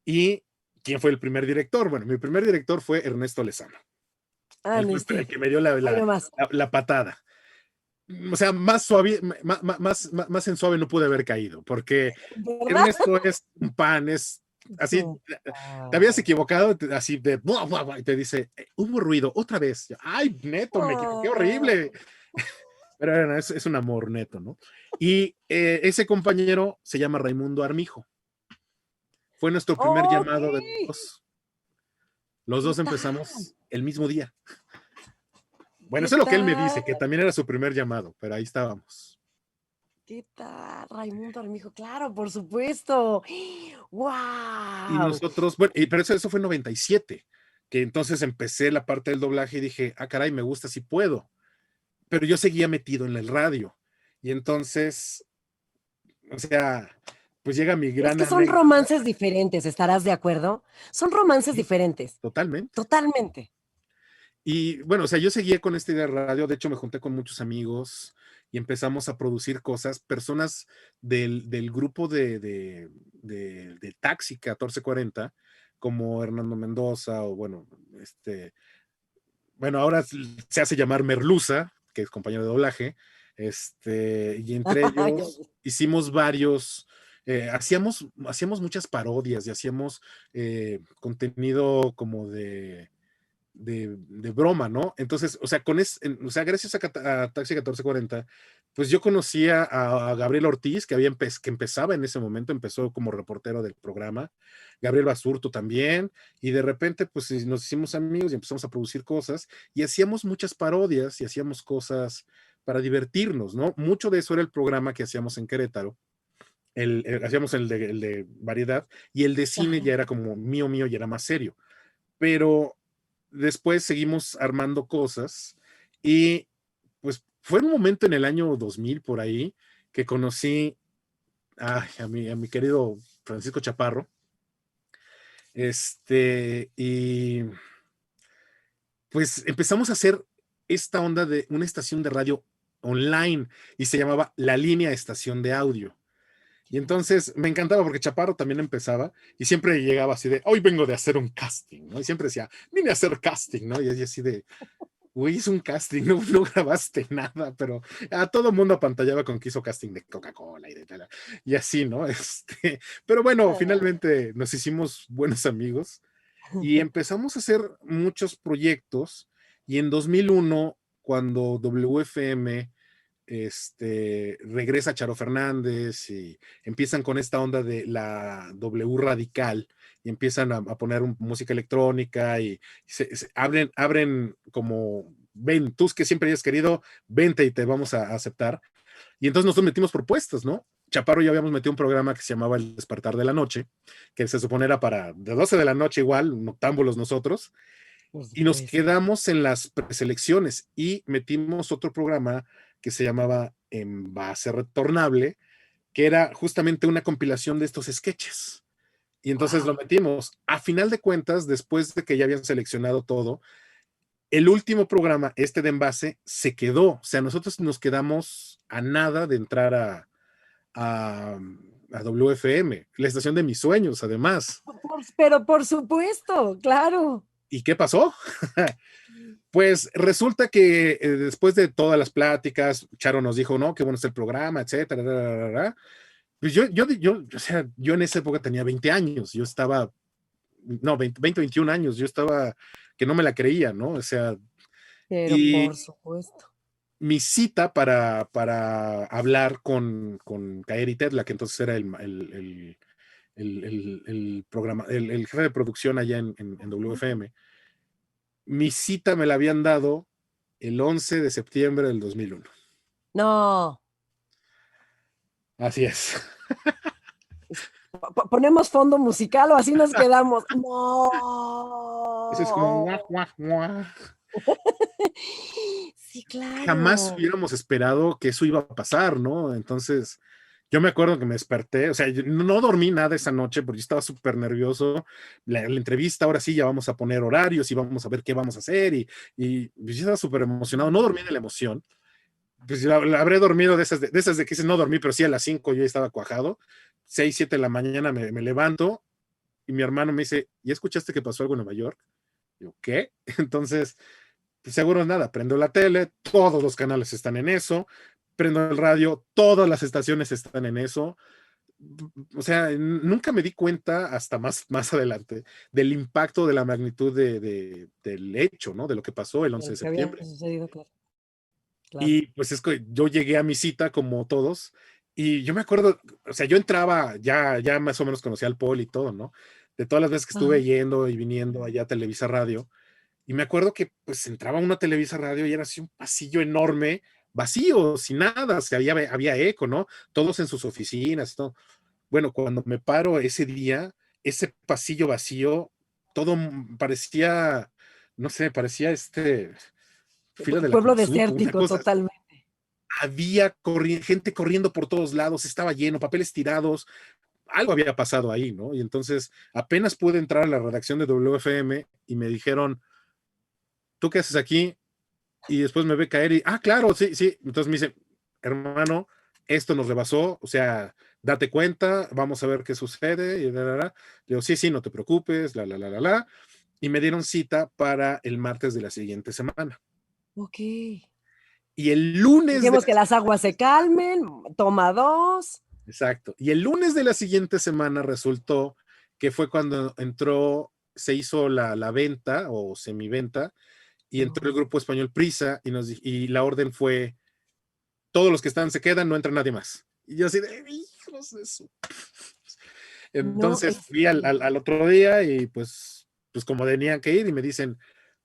S2: ¿Y quién fue el primer director? Bueno, mi primer director fue Ernesto Lezano.
S1: Ah,
S2: Él
S1: no,
S2: fue el que me dio
S1: ahí nomás.
S2: la patada. O sea, más suave, más en suave no pude haber caído, porque
S1: ¿Verdad?
S2: Ernesto es un pan, es así, te habías
S1: Súper.
S2: equivocado, así de, buah, buah, buah, y te dice, hubo ruido, otra vez. Ay, Neto, me equivoqué
S1: Ah.
S2: horrible. Pero bueno, es un amor neto, ¿no? Y ese compañero se llama Raimundo Armijo. Fue nuestro primer
S1: Ok.
S2: llamado de los dos. Los
S1: ¿Qué
S2: dos
S1: tal?
S2: empezamos el mismo día. Bueno,
S1: ¿Qué
S2: eso es lo que él me dice,
S1: tal?
S2: que también era su primer llamado, pero ahí estábamos.
S1: ¿Qué tal? Raimundo Armijo, claro, por supuesto.
S2: Y
S1: ¡Wow!
S2: nosotros, bueno, pero eso fue en 97, que entonces empecé la parte del doblaje y dije, caray, me gusta si puedo. Pero yo seguía metido en el radio. Y entonces, o sea, pues llega mi
S1: Es
S2: gran
S1: que son
S2: anécdota.
S1: romances diferentes, ¿estarás de acuerdo? Son romances
S2: Sí,
S1: diferentes,
S2: totalmente.
S1: totalmente.
S2: Y bueno, o sea, yo seguía con esta idea de radio, de hecho me junté con muchos amigos y empezamos a producir cosas, personas del grupo de Taxi 1440, como Hernando Mendoza, o bueno, ahora se hace llamar Merluza, que es compañero de doblaje, y entre ellos hicimos varios, hacíamos muchas parodias y hacíamos contenido como de broma, ¿no? Entonces, o sea, o sea, gracias a Taxi 1440, pues yo conocía a Gabriel Ortiz, que empezaba en ese momento, empezó como reportero del programa, Gabriel Basurto también, y de repente, pues nos hicimos amigos y empezamos a producir cosas, y hacíamos muchas parodias y hacíamos cosas para divertirnos, ¿no? Mucho de eso era el programa que hacíamos en Querétaro. Hacíamos el de variedad y el de cine
S1: Ajá.
S2: ya era como mío, y era más serio. Pero después seguimos armando cosas y pues fue un momento en el año 2000 por ahí que conocí a mi querido Francisco Chaparro, y pues empezamos a hacer esta onda de una estación de radio online y se llamaba La Línea Estación de Audio. Y entonces me encantaba porque Chaparro también empezaba y siempre llegaba así de, hoy vengo de hacer un casting, ¿no? Y siempre decía, vine a hacer casting, ¿no? Y así de, güey, es un casting, no grabaste nada, pero a todo mundo apantallaba con que hizo casting de Coca-Cola y así, ¿no? Pero bueno, finalmente nos hicimos buenos amigos y empezamos a hacer muchos proyectos y en 2001, cuando WFM regresa Charo Fernández y empiezan con esta onda de la W radical y empiezan a poner música electrónica y abren como, ven, tú que siempre hayas querido, vente y te vamos a aceptar. Y entonces nosotros metimos propuestas, ¿no? Chaparro y yo habíamos metido un programa que se llamaba El Despertar de la Noche, que se supone era para de 12 de la noche igual, noctámbulos nosotros,
S1: Por
S2: y nos
S1: supuesto.
S2: quedamos en las preselecciones y metimos otro programa que se llamaba Envase Retornable, que era justamente una compilación de estos sketches. Y entonces lo
S1: Wow.
S2: metimos. A final de cuentas, después de que ya habían seleccionado todo, el último programa, de Envase, se quedó. O sea, nosotros nos quedamos a nada de entrar a, a WFM, la estación de mis sueños, además.
S1: Pero por supuesto, claro.
S2: ¿Y qué pasó? Pues resulta que después de todas las pláticas, Charo nos dijo, no, qué bueno es el programa, etcétera. Pues o sea, yo en esa época tenía 20 años, yo estaba, no, 21 años, yo estaba que no me la creía, ¿no? O sea,
S1: Pero
S2: y
S1: por supuesto.
S2: mi cita para hablar con Kaeri Tedla, que entonces era el programa, el jefe de producción allá en WFM, mi cita me la habían dado el 11 de septiembre del 2001.
S1: No.
S2: Así es.
S1: ¿Ponemos fondo musical o así nos quedamos?
S2: Eso es como,
S1: No.
S2: guau, guau, guau.
S1: Sí,
S2: Jamás
S1: claro.
S2: hubiéramos esperado que eso iba a pasar, ¿no? Entonces, yo me acuerdo que me desperté, o sea, yo no dormí nada esa noche porque yo estaba súper nervioso. La entrevista, ahora sí, ya vamos a poner horarios y vamos a ver qué vamos a hacer. Y pues, yo estaba súper emocionado, no dormí de la emoción. Pues la habré dormido de esas de que dices no dormí, pero sí a las 5 yo estaba cuajado. 6, 7 de la mañana me levanto y mi hermano me dice, ¿ya escuchaste que pasó algo en Nueva York? Yo, ¿qué? Entonces, pues seguro nada, prendo la tele, todos los canales están en eso, prendo el radio, todas las estaciones están en eso. O sea, nunca me di cuenta hasta más adelante del impacto, de la magnitud del hecho, ¿no? De lo que pasó el
S1: De
S2: 11
S1: lo
S2: de
S1: que había
S2: septiembre.
S1: sucedido, claro. Claro.
S2: Y pues es que yo llegué a mi cita como todos y yo me acuerdo, o sea, yo entraba, ya más o menos conocía al Paul y todo, ¿no? De todas las veces que
S1: Ajá.
S2: estuve yendo y viniendo allá a Televisa Radio. Y me acuerdo que pues entraba a una Televisa Radio y era así un pasillo enorme, vacío, sin nada, o sea, había eco, ¿no? Todos en sus oficinas y todo. Bueno, cuando me paro ese día, ese pasillo vacío, todo parecía, no sé, parecía fila de la
S1: Pueblo
S2: Cruz Azul, una
S1: desértico,
S2: cosa.
S1: totalmente.
S2: Había gente corriendo por todos lados, estaba lleno, papeles tirados, algo había pasado ahí, ¿no? Y entonces apenas pude entrar a la redacción de WFM y me dijeron, ¿tú qué haces aquí? Y después me ve caer y, claro, sí, sí. Entonces me dice, hermano, esto nos rebasó, o sea, date cuenta, vamos a ver qué sucede. Y Le digo, sí, sí, no te preocupes, la. Y me dieron cita para el martes de la siguiente semana.
S1: Ok.
S2: Y el lunes de
S1: Dejemos
S2: la
S1: que las aguas se calmen, toma dos.
S2: Exacto. Y el lunes de la siguiente semana resultó que fue cuando se hizo la venta o semiventa y entró el
S1: No,
S2: grupo español Prisa y la orden fue, todos los que están se quedan, no entra nadie más. Y yo así de, hijos de su...
S1: no,
S2: Entonces fui al otro día y pues como tenían que ir y me dicen,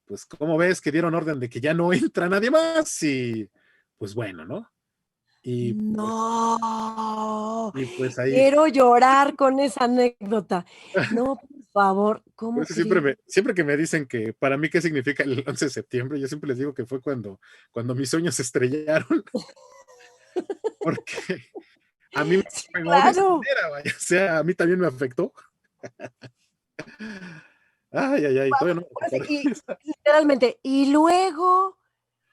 S2: pues ¿cómo ves que dieron orden de que ya no entra nadie más? Y pues bueno, ¿no? Y pues,
S1: no.
S2: y pues ahí
S1: Quiero llorar con esa anécdota. No, por favor,
S2: Por
S1: ¿cómo
S2: eso
S1: crees?
S2: siempre que me dicen que para mí qué significa el 11 de septiembre, yo siempre les digo que fue cuando mis sueños se estrellaron, porque a mí me
S1: Sí,
S2: pegó de esa
S1: claro.
S2: manera, vaya, o sea, a mí también me afectó. Ay, ay, ay, todavía no me
S1: Ahora sí,
S2: recupero.
S1: y literalmente, y luego,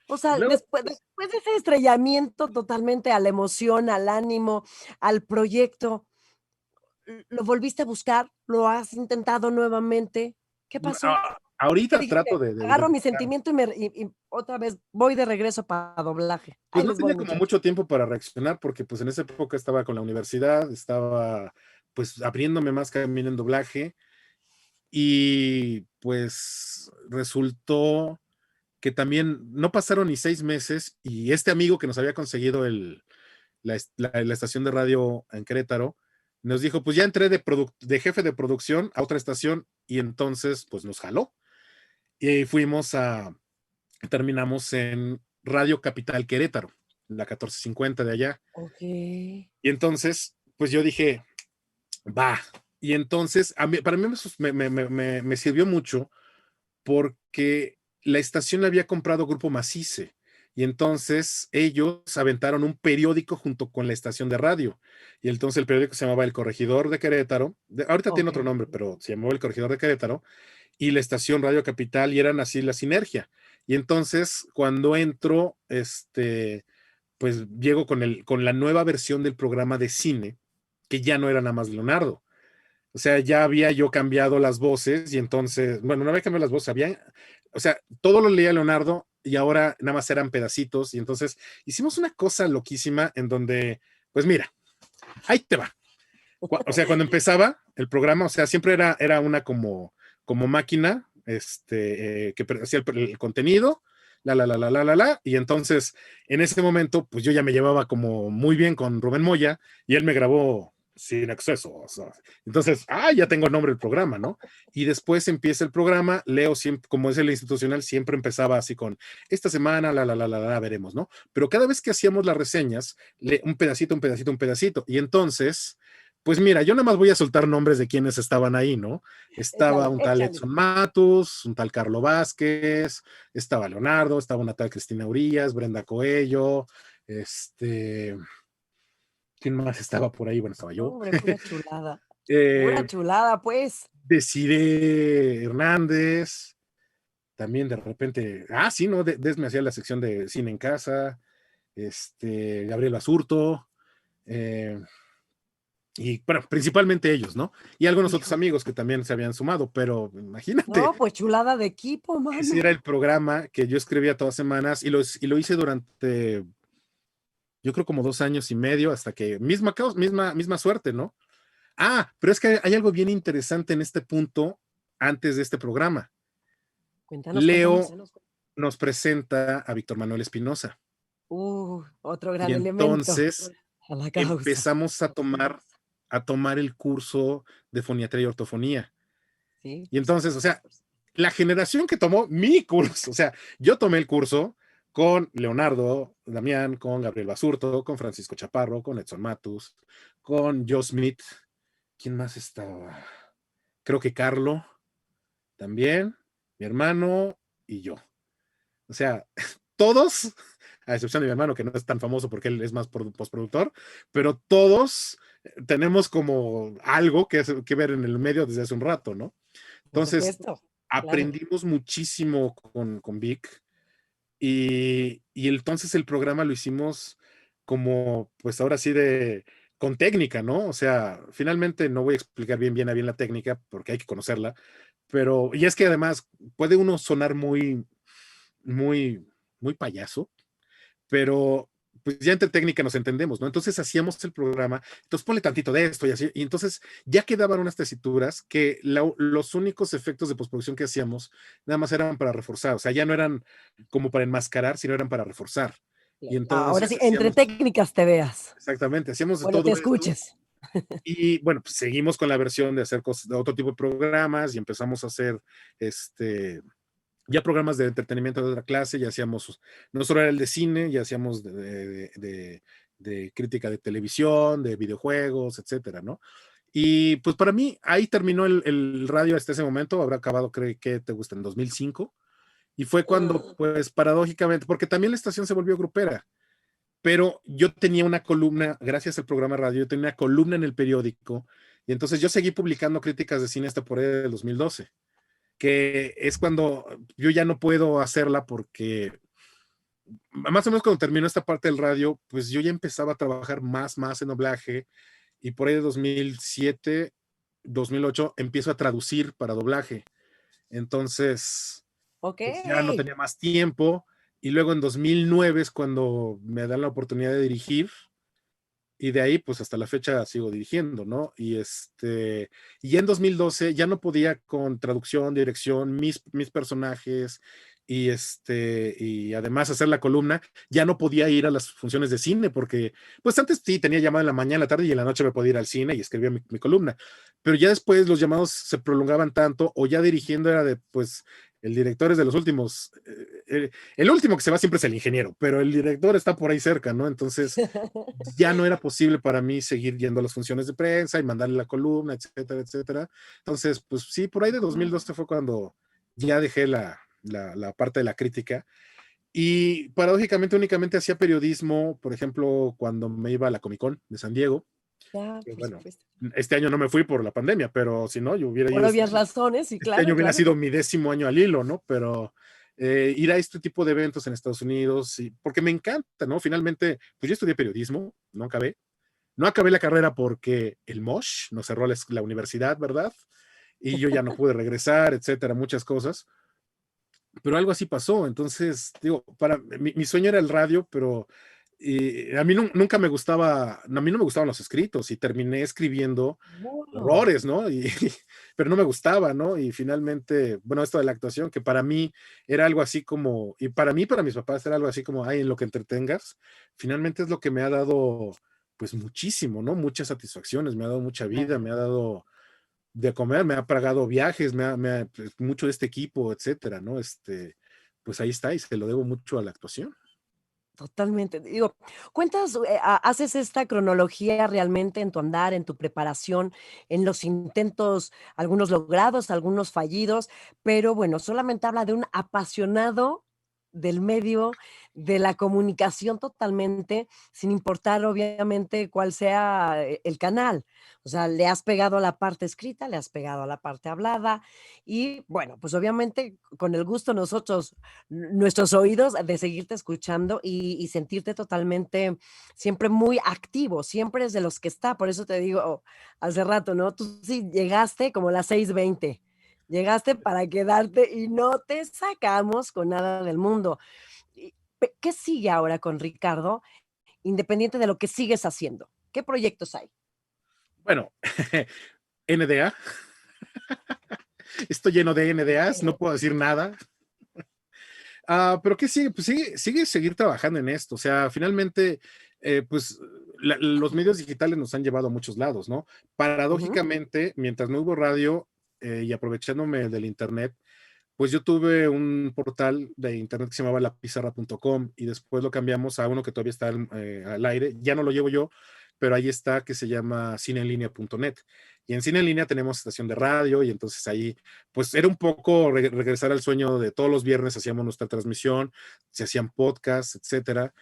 S1: o
S2: Y
S1: sea,
S2: luego,
S1: después de ese estrellamiento totalmente a la emoción, al ánimo, al proyecto, ¿lo volviste a buscar? ¿Lo has intentado nuevamente? ¿Qué pasó? ¿Qué
S2: ahorita
S1: dijiste?
S2: trato de
S1: Agarro mi
S2: buscar.
S1: sentimiento y otra vez voy de regreso para doblaje.
S2: Pues
S1: Ahí
S2: no
S1: les voy,
S2: tenía como
S1: muchachos.
S2: mucho tiempo para reaccionar porque pues en esa época estaba con la universidad, estaba pues abriéndome más camino en doblaje y pues resultó que también no pasaron ni 6 meses y este amigo que nos había conseguido la estación de radio en Querétaro, nos dijo, pues ya entré de jefe de producción a otra estación y entonces pues nos jaló y terminamos en Radio Capital Querétaro, la 1450 de allá.
S1: Ok.
S2: Y entonces, pues yo dije, va. Y entonces, para mí me sirvió mucho porque la estación la había comprado Grupo Macice y entonces ellos aventaron un periódico junto con la estación de radio y entonces el periódico se llamaba El Corregidor de Querétaro, ahorita tiene
S1: Ok.
S2: otro nombre, pero se llamaba El Corregidor de Querétaro y la estación Radio Capital y eran así la sinergia. Y entonces cuando entro, pues llego con la nueva versión del programa de cine, que ya no era nada más Leonardo. O sea, ya había yo cambiado las voces y entonces, bueno, no había cambiado las voces, o sea, todo lo leía Leonardo y ahora nada más eran pedacitos y entonces hicimos una cosa loquísima en donde, pues mira, ahí te va. O sea, cuando empezaba el programa, o sea, siempre era una como máquina, que hacía el contenido, y entonces en ese momento, pues yo ya me llevaba como muy bien con Rubén Moya y él me grabó sin exceso, o sea, entonces, ya tengo el nombre del programa, ¿no? Y después empieza el programa, Leo siempre, como es el institucional, siempre empezaba así con, esta semana, veremos, ¿no? Pero cada vez que hacíamos las reseñas, un pedacito, un pedacito, un pedacito, y entonces Pues mira, yo nada más voy a soltar nombres de quienes estaban ahí, ¿no? Estaba
S1: Échale,
S2: un tal
S1: échale.
S2: Edson Matus, un tal Carlo Vázquez, estaba Leonardo, estaba una tal Cristina Urías, Brenda Coello, este, ¿quién más estaba por ahí? Bueno, estaba yo.
S1: Hombre, pura chulada.
S2: Eh,
S1: Pura chulada, pues.
S2: Desiree Hernández, también de repente, sí, ¿no? Des me hacía la sección de cine en casa, Gabriel Basurto, eh, y bueno, principalmente ellos, ¿no? Y algunos otros
S1: Híjole.
S2: amigos que también se habían sumado, pero imagínate,
S1: No, pues chulada de equipo,
S2: ese
S1: mano.
S2: era el programa que yo escribía todas semanas y lo hice durante, yo creo como 2 años y medio, hasta que, misma suerte, ¿no? Pero es que hay algo bien interesante en este punto antes de este programa.
S1: Cuéntanos, cuéntanos.
S2: Leo nos presenta a Víctor Manuel Espinosa.
S1: Otro
S2: Y
S1: gran elemento
S2: entonces
S1: a la causa.
S2: empezamos a tomar el curso de foniatría y ortofonía.
S1: Sí,
S2: Y
S1: por
S2: entonces, o
S1: supuesto.
S2: sea, la generación que tomó mi curso, o sea, yo tomé el curso con Leonardo Damián, con Gabriel Basurto, con Francisco Chaparro, con Edson Matus, con Joe Smith. ¿Quién más estaba? Creo que Carlo también, mi hermano y yo. O sea, todos, a excepción de mi hermano, que no es tan famoso porque él es más postproductor, pero todos tenemos como algo que ver en el medio desde hace un rato, ¿no?
S1: Por
S2: Entonces,
S1: supuesto. Claro.
S2: aprendimos muchísimo con Vic y entonces el programa lo hicimos como, pues ahora sí con técnica, ¿no? O sea, finalmente no voy a explicar bien la técnica porque hay que conocerla, pero, y es que además puede uno sonar muy, muy payaso, pero pues ya entre técnica nos entendemos, ¿no? Entonces hacíamos el programa, entonces ponle tantito de esto y así, y entonces ya quedaban unas tesituras que los únicos efectos de postproducción que hacíamos nada más eran para reforzar, o sea, ya no eran como para enmascarar, sino eran para reforzar. Y
S1: Ahora
S2: entonces
S1: sí, entre técnicas te veas.
S2: exactamente, hacíamos de
S1: Bueno, te
S2: todo eso.
S1: escuches.
S2: Y bueno, pues seguimos con la versión de hacer cosas de otro tipo de programas y empezamos a hacer ya programas de entretenimiento de otra clase, ya hacíamos, no solo era el de cine, ya hacíamos de crítica de televisión, de videojuegos, etcétera, ¿no? Y pues para mí ahí terminó el radio hasta ese momento, habrá acabado, creo que te gusta, en 2005, y fue cuando, pues paradójicamente, porque también la estación se volvió grupera, pero yo tenía una columna, gracias al programa radio, yo tenía una columna en el periódico, y entonces yo seguí publicando críticas de cine hasta por ahí del 2012 que es cuando yo ya no puedo hacerla porque más o menos cuando terminó esta parte del radio, pues yo ya empezaba a trabajar más en doblaje y por ahí de 2007, 2008 empiezo a traducir para doblaje. Entonces,
S1: Ok.
S2: pues ya no tenía más tiempo y luego en 2009 es cuando me dan la oportunidad de dirigir y de ahí pues hasta la fecha sigo dirigiendo, ¿no? Y en 2012 ya no podía con traducción, dirección, mis personajes y además hacer la columna, ya no podía ir a las funciones de cine porque pues antes sí tenía llamada en la mañana, en la tarde y en la noche me podía ir al cine y escribía mi columna, pero ya después los llamados se prolongaban tanto o ya dirigiendo era de pues el director es de los últimos, el último que se va siempre es el ingeniero, pero el director está por ahí cerca, ¿no? Entonces ya no era posible para mí seguir yendo a las funciones de prensa y mandarle la columna, etcétera, etcétera. Entonces, pues sí, por ahí de 2012 fue cuando ya dejé la parte de la crítica y paradójicamente únicamente hacía periodismo, por ejemplo, cuando me iba a la Comic Con de San Diego,
S1: Ya,
S2: que
S1: por
S2: bueno,
S1: supuesto.
S2: este año no me fui por la pandemia, pero si no, yo hubiera
S1: Por
S2: ido
S1: obvias razones, sí,
S2: este año
S1: claro,
S2: hubiera
S1: claro.
S2: sido mi 10º año al hilo, ¿no? Pero ir a este tipo de eventos en Estados Unidos, porque me encanta, ¿no? Finalmente, pues yo estudié periodismo, no acabé la carrera porque el MOSH nos cerró la universidad, ¿verdad? Y yo ya no pude regresar, etcétera, muchas cosas. Pero algo así pasó. Entonces, digo, mi sueño era el radio, pero a mí nunca me gustaba, a mí no me gustaban los escritos y terminé escribiendo
S1: Wow.
S2: horrores, ¿no? Pero no me gustaba, ¿no? Y finalmente, bueno, esto de la actuación, que para mí era algo así como, y para mí, para mis papás, era algo así como, ay, en lo que entretengas, finalmente es lo que me ha dado, pues muchísimo, ¿no? Muchas satisfacciones, me ha dado mucha vida, me ha dado de comer, me ha pagado viajes, pues, mucho de este equipo, etcétera, ¿no? Pues ahí está, y se lo debo mucho a la actuación.
S1: Totalmente. Digo, cuentas, haces esta cronología realmente en tu andar, en tu preparación, en los intentos, algunos logrados, algunos fallidos, pero bueno, solamente habla de un apasionado del medio, de la comunicación totalmente, sin importar obviamente cuál sea el canal. O sea, le has pegado a la parte escrita, le has pegado a la parte hablada y bueno, pues obviamente con el gusto nosotros nuestros oídos de seguirte escuchando y sentirte totalmente siempre muy activo, siempre es de los que está. Por eso te digo hace rato, ¿no? Tú sí llegaste como a las 6:20, llegaste para quedarte y no te sacamos con nada del mundo. ¿Qué sigue ahora con Ricardo, independiente de lo que sigues haciendo? ¿Qué proyectos hay?
S2: Bueno, NDA, estoy lleno de NDAs, no puedo decir nada. Pero ¿qué sigue? Pues sigue seguir trabajando en esto. O sea, finalmente, pues los medios digitales nos han llevado a muchos lados, ¿no?
S1: Ujú.
S2: Paradójicamente, mientras no hubo radio y aprovechándome del internet, pues yo tuve un portal de internet que se llamaba lapizarra.com y después lo cambiamos a uno que todavía está al aire. Ya no lo llevo yo, pero ahí está, que se llama cineenlinea.net. Y en Cine en Línea tenemos estación de radio y entonces ahí, pues era un poco regresar al sueño de todos los viernes hacíamos nuestra transmisión, se hacían podcasts, etcétera.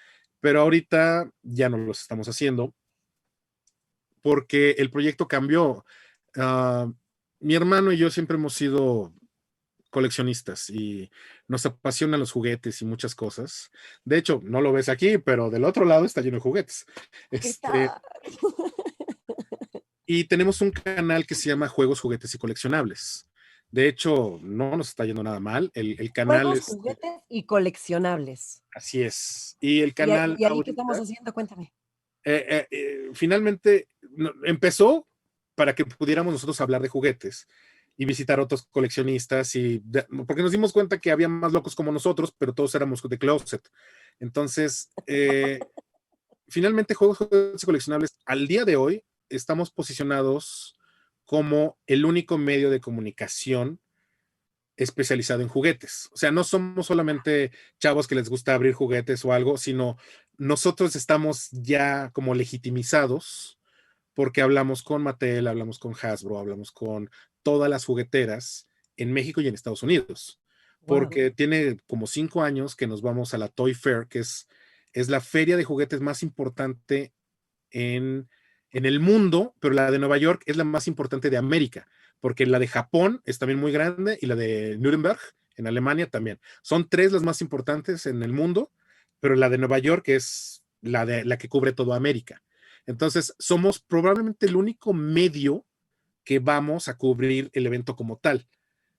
S2: Pero ahorita ya no los estamos haciendo porque el proyecto cambió. Uh, Mi hermano y yo siempre hemos sido coleccionistas y nos apasionan los juguetes y muchas cosas. De hecho, no lo ves aquí, pero del otro lado está lleno de juguetes.
S1: ¿Qué
S2: Este,
S1: tal?
S2: y tenemos un canal que se llama Juegos, Juguetes y Coleccionables. De hecho, no nos está yendo nada mal. El canal
S1: Juegos,
S2: es,
S1: juguetes y coleccionables.
S2: así es. Y el
S1: ¿Y,
S2: canal
S1: y ahí qué estamos
S2: ahorita,
S1: haciendo? Cuéntame.
S2: finalmente, empezó para que pudiéramos nosotros hablar de juguetes y visitar otros coleccionistas porque nos dimos cuenta que había más locos como nosotros, pero todos éramos de closet. Entonces, finalmente Juegos, Juguetes y Coleccionables al día de hoy estamos posicionados como el único medio de comunicación especializado en juguetes. O sea, no somos solamente chavos que les gusta abrir juguetes o algo, sino nosotros estamos ya como legitimizados porque hablamos con Mattel, hablamos con Hasbro, hablamos con todas las jugueteras en México y en Estados Unidos.
S1: Wow.
S2: Porque tiene como 5 años que nos vamos a la Toy Fair, que es la feria de juguetes más importante en, en el mundo, pero la de Nueva York es la más importante de América, porque la de Japón es también muy grande y la de Nuremberg en Alemania también. Son tres las más importantes en el mundo, pero la de Nueva York es la que cubre toda América. Entonces, somos probablemente el único medio que vamos a cubrir el evento como tal.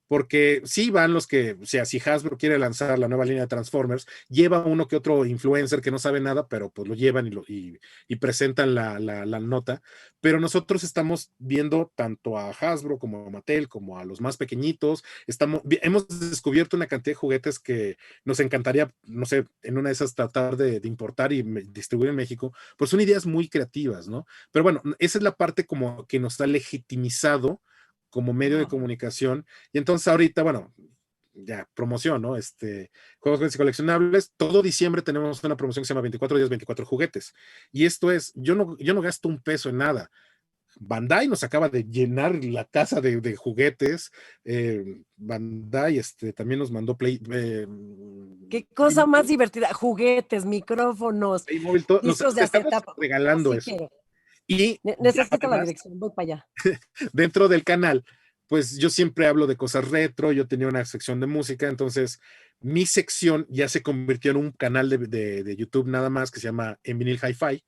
S2: Porque sí van los que, o sea, si Hasbro quiere lanzar la nueva línea de Transformers, lleva uno que otro influencer que no sabe nada, pero pues lo llevan y presentan la nota. Pero nosotros estamos viendo tanto a Hasbro como a Mattel, como a los más pequeñitos. Hemos descubierto una cantidad de juguetes que nos encantaría, no sé, en una de esas tratar de importar y distribuir en México. Pues son ideas muy creativas, ¿no? Pero bueno, esa es la parte como que nos ha legitimizado como medio de
S1: Wow.
S2: comunicación. Y entonces ahorita, bueno, ya, promoción, ¿no? Juegos, juguetes y coleccionables. Todo diciembre tenemos una promoción que se llama 24 días, 24 juguetes. Y esto es, yo no gasto un peso en nada. Bandai nos acaba de llenar la casa de juguetes. Bandai también nos mandó
S1: Qué cosa más divertida. Juguetes, micrófonos,
S2: Playmobil, todo,
S1: discos de
S2: estamos
S1: acetato. Yo
S2: regalando
S1: sí
S2: eso.
S1: quiero.
S2: Y
S1: Necesito la
S2: además,
S1: dirección. Voy para allá.
S2: dentro del canal, pues yo siempre hablo de cosas retro, yo tenía una sección de música, entonces mi sección ya se convirtió en un canal de YouTube nada más que se llama En Vinil Hi-Fi.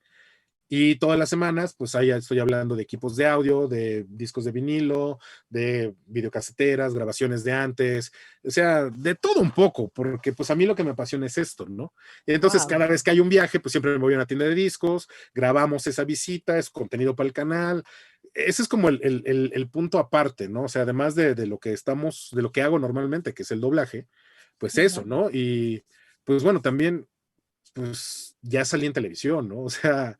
S2: Y todas las semanas, pues ahí estoy hablando de equipos de audio, de discos de vinilo, de videocaseteras, grabaciones de antes, o sea, de todo un poco, porque pues a mí lo que me apasiona es esto, ¿no? Y entonces
S1: Wow.
S2: cada vez que hay un viaje, pues siempre me voy a una tienda de discos, grabamos esa visita, es contenido para el canal. Ese es como el punto aparte, ¿no? O sea, además de lo que de lo que hago normalmente, que es el doblaje, pues eso, ¿no? Y pues bueno, también, pues ya salí en televisión, ¿no? O sea,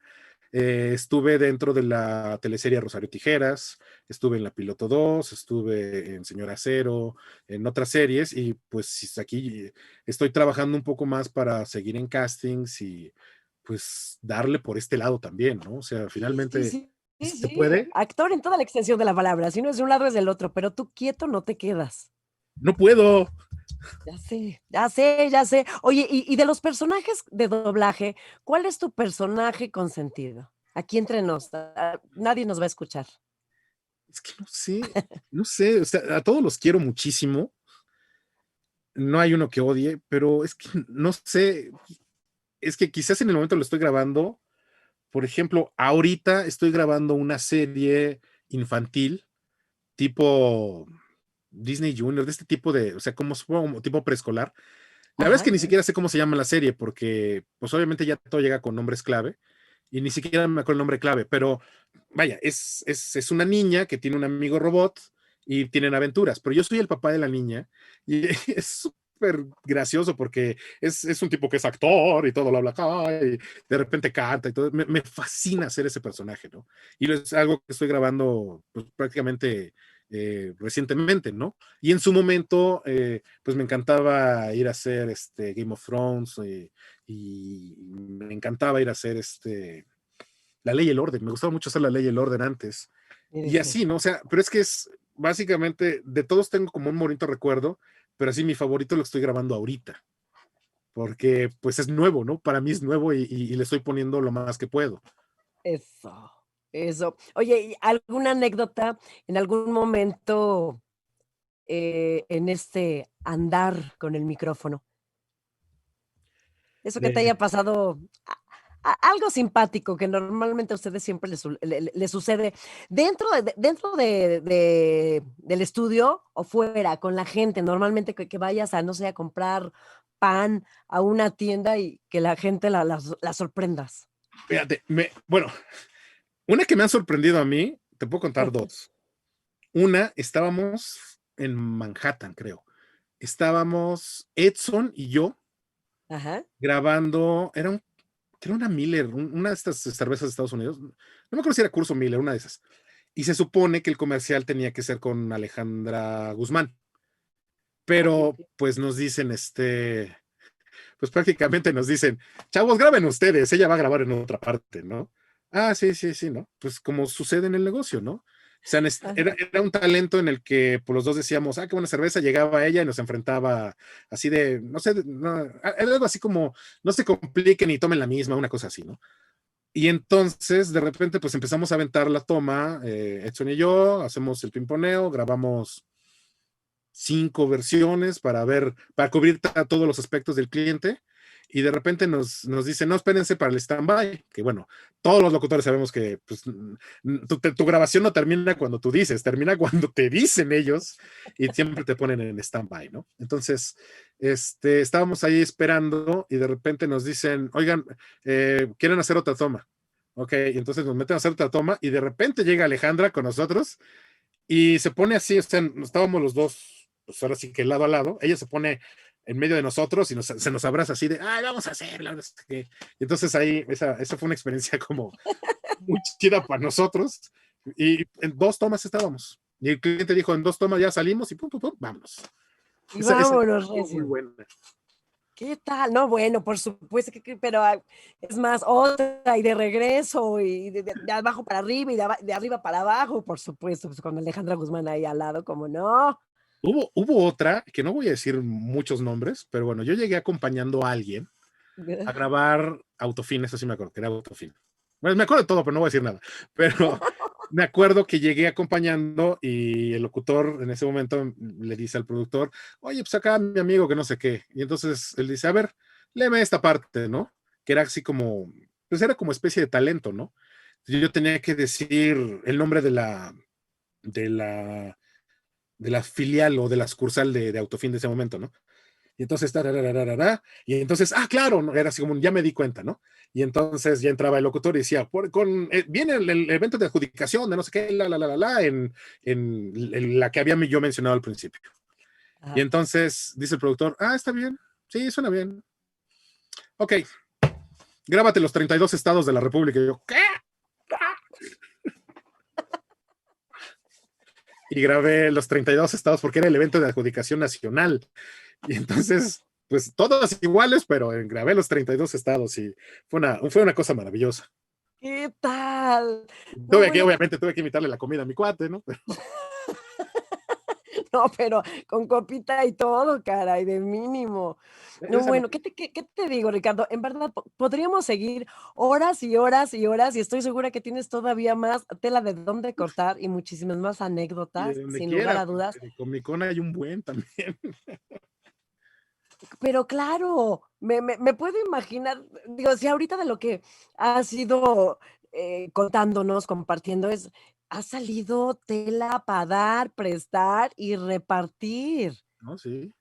S2: Estuve dentro de la teleserie Rosario Tijeras, estuve en La Piloto 2, estuve en Señor Acero, en otras series y pues aquí estoy trabajando un poco más para seguir en castings y pues darle por este lado también, ¿no? O sea,
S1: Sí, sí,
S2: finalmente,
S1: sí,
S2: si
S1: sí,
S2: se
S1: sí.
S2: puede,
S1: Actor en toda la extensión de la palabra. Si no es de un lado, es del otro, pero tú quieto no te quedas.
S2: no puedo.
S1: Ya sé, ya sé, ya sé. Oye, y de los personajes de doblaje, ¿cuál es tu personaje consentido? Aquí entre nos, nadie nos va a escuchar.
S2: Es que no sé, o sea, a todos los quiero muchísimo, no hay uno que odie, pero es que no sé, es que quizás en el momento lo estoy grabando, por ejemplo, ahorita estoy grabando una serie infantil tipo Disney Junior, de este tipo de, o sea, como tipo preescolar. La verdad es que
S1: Ajá.
S2: ni siquiera sé cómo se llama la serie, porque pues obviamente ya todo llega con nombres clave y ni siquiera me acuerdo el nombre clave, pero vaya, es una niña que tiene un amigo robot y tienen aventuras, pero yo soy el papá de la niña y es súper gracioso porque es un tipo que es actor y todo lo habla acá y de repente canta y todo. Me fascina hacer ese personaje, ¿no? Y es algo que estoy grabando pues, prácticamente recientemente, ¿no? Y en su momento, pues me encantaba ir a hacer Game of Thrones y me encantaba ir a hacer La Ley y el Orden. Me gustaba mucho hacer La Ley y el Orden antes.
S1: Mire
S2: Y
S1: usted.
S2: así, ¿no? O sea, pero es que es básicamente, de todos tengo como un bonito recuerdo, pero así mi favorito lo estoy grabando ahorita, porque pues es nuevo, ¿no? Para mí es nuevo y le estoy poniendo lo más que puedo.
S1: Eso, eso. Oye, ¿y alguna anécdota en algún momento, en este andar con el micrófono? Eso que te
S2: De,
S1: haya pasado, algo simpático que normalmente a ustedes siempre les sucede dentro del estudio o fuera, con la gente, normalmente que vayas a, no sé, a comprar pan a una tienda y que la gente la sorprendas.
S2: fíjate, bueno, una que me ha sorprendido a mí, te puedo contar dos. Una, estábamos en Manhattan, creo. Estábamos Edson y yo
S1: Ajá.
S2: grabando, era una Miller, una de estas cervezas de Estados Unidos. No me acuerdo si era Curso Miller, una de esas. Y se supone que el comercial tenía que ser con Alejandra Guzmán.
S1: Okey,
S2: Pero
S1: okey.
S2: pues nos dicen, pues prácticamente nos dicen, chavos, graben ustedes, ella va a grabar en otra parte, ¿no? Ah, sí, sí, sí, ¿no? Pues como sucede en el negocio, ¿no? O sea,
S1: Ajá.
S2: era un talento en el que pues, los dos decíamos, ah, qué buena cerveza, llegaba ella y nos enfrentaba así de, no sé, no, era algo así como, no se compliquen y tomen la misma, una cosa así, ¿no? Y entonces, de repente, pues empezamos a aventar la toma, Edson y yo, hacemos el pimponeo, grabamos 5 versiones para ver, para cubrir todos los aspectos del cliente. Y de repente nos dicen, no, espérense para el stand-by, que bueno, todos los locutores sabemos que pues, tu grabación no termina cuando tú dices, termina cuando te dicen ellos y siempre te ponen en stand-by, ¿no? Entonces, estábamos ahí esperando y de repente nos dicen, oigan, ¿quieren hacer otra toma? Ok, y entonces nos meten a hacer otra toma y de repente llega Alejandra con nosotros y se pone así, o sea, estábamos los dos, pues ahora sí que lado a lado, ella se pone en medio de nosotros y se nos abraza así de, ay, vamos a hacerlo, no sé qué. Y entonces ahí, esa fue una experiencia como muy chida para nosotros. Y en 2 tomas estábamos. Y el cliente dijo, en 2 tomas ya salimos y pum, pum, pum, vámonos.
S1: Y
S2: Esa
S1: vámonos,
S2: fue muy
S1: recio.
S2: buena.
S1: ¿Qué tal? No, bueno, por supuesto que pero, es más, otra y de regreso, y de abajo para arriba, y de arriba para abajo, por supuesto, pues, con Alejandra Guzmán ahí al lado, ¿cómo no?
S2: Hubo otra, que no voy a decir muchos nombres, pero bueno, yo llegué acompañando a alguien a grabar Autofin, eso sí me acuerdo, que era Autofin. Bueno, me acuerdo de todo, pero no voy a decir nada. Pero me acuerdo que llegué acompañando y el locutor en ese momento le dice al productor, oye, pues acá mi amigo que no sé qué. Y entonces él dice, a ver, léeme esta parte, ¿no? Que era así como, pues era como especie de talento, ¿no? Yo tenía que decir el nombre de la, de la filial o de la sucursal de Autofin de ese momento, ¿no? Y entonces, tararararara, y entonces, ah, claro, ¿no? Era así como, ya me di cuenta, ¿no? Y entonces ya entraba el locutor y decía, viene el evento de adjudicación de no sé qué, en la que había yo mencionado al principio. Y
S1: Ajá.
S2: entonces dice el productor, ah, está bien, sí, suena bien. Ok, grábate los 32 estados de la República. Y yo, ¿qué? y grabé los 32 estados porque era el evento de adjudicación nacional. Y entonces, pues todos iguales, pero grabé los 32 estados y fue una cosa maravillosa.
S1: ¿Qué tal? No, bueno,
S2: Obviamente tuve que invitarle la comida a mi cuate, ¿no?
S1: no, pero con copita y todo, caray, de mínimo. No,
S2: Esa no.
S1: bueno, ¿qué te digo, Ricardo? En verdad, podríamos seguir horas y horas y horas, y estoy segura que tienes todavía más tela de dónde cortar y muchísimas más
S2: Y de
S1: anécdotas,
S2: donde
S1: sin lugar
S2: quiera,
S1: a dudas.
S2: porque de Comic Con hay un buen también.
S1: Pero claro, me puedo imaginar, digo, si ahorita de lo que has ido, contándonos, compartiendo ha salido tela para dar, prestar y repartir.
S2: ¿No? Sí.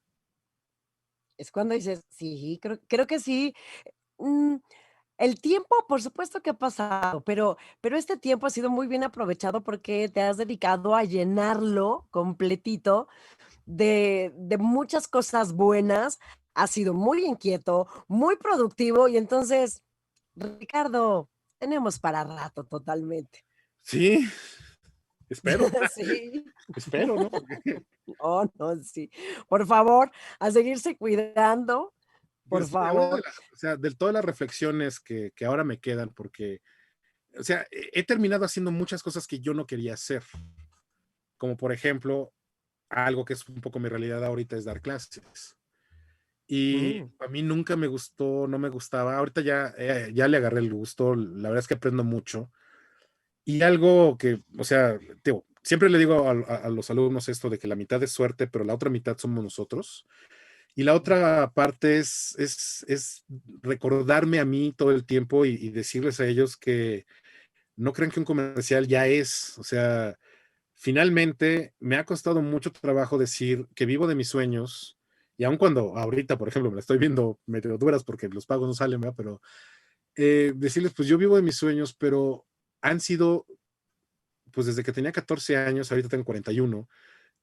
S1: Es cuando dices: "Sí, creo que sí". Mm, el tiempo, por supuesto que ha pasado, pero este tiempo ha sido muy bien aprovechado porque te has dedicado a llenarlo completito de muchas cosas buenas, has sido muy inquieto, muy productivo y entonces, Ricardo, tenemos para rato totalmente.
S2: Sí, espero,
S1: Sí.
S2: espero, ¿no? Porque
S1: No, no, sí. Por favor, a seguirse cuidando, por
S2: pues mira, una de
S1: favor.
S2: las, o sea, de todas las reflexiones que ahora me quedan, porque, o sea, he terminado haciendo muchas cosas que yo no quería hacer, como por ejemplo, algo que es un poco mi realidad ahorita es dar clases. Y
S1: Mm,
S2: a mí nunca me gustó, no me gustaba. Ahorita ya le agarré el gusto. La verdad es que aprendo mucho. Y algo que, o sea, siempre le digo a los alumnos esto de que la mitad es suerte, pero la otra mitad somos nosotros. Y la otra parte es recordarme a mí todo el tiempo y decirles a ellos que no crean que un comercial ya es. O sea, finalmente me ha costado mucho trabajo decir que vivo de mis sueños. Y aun cuando ahorita, por ejemplo, me la estoy viendo medio duras porque los pagos no salen, ¿verdad? Pero decirles, pues yo vivo de mis sueños, pero han sido, pues desde que tenía 14 años, ahorita tengo 41,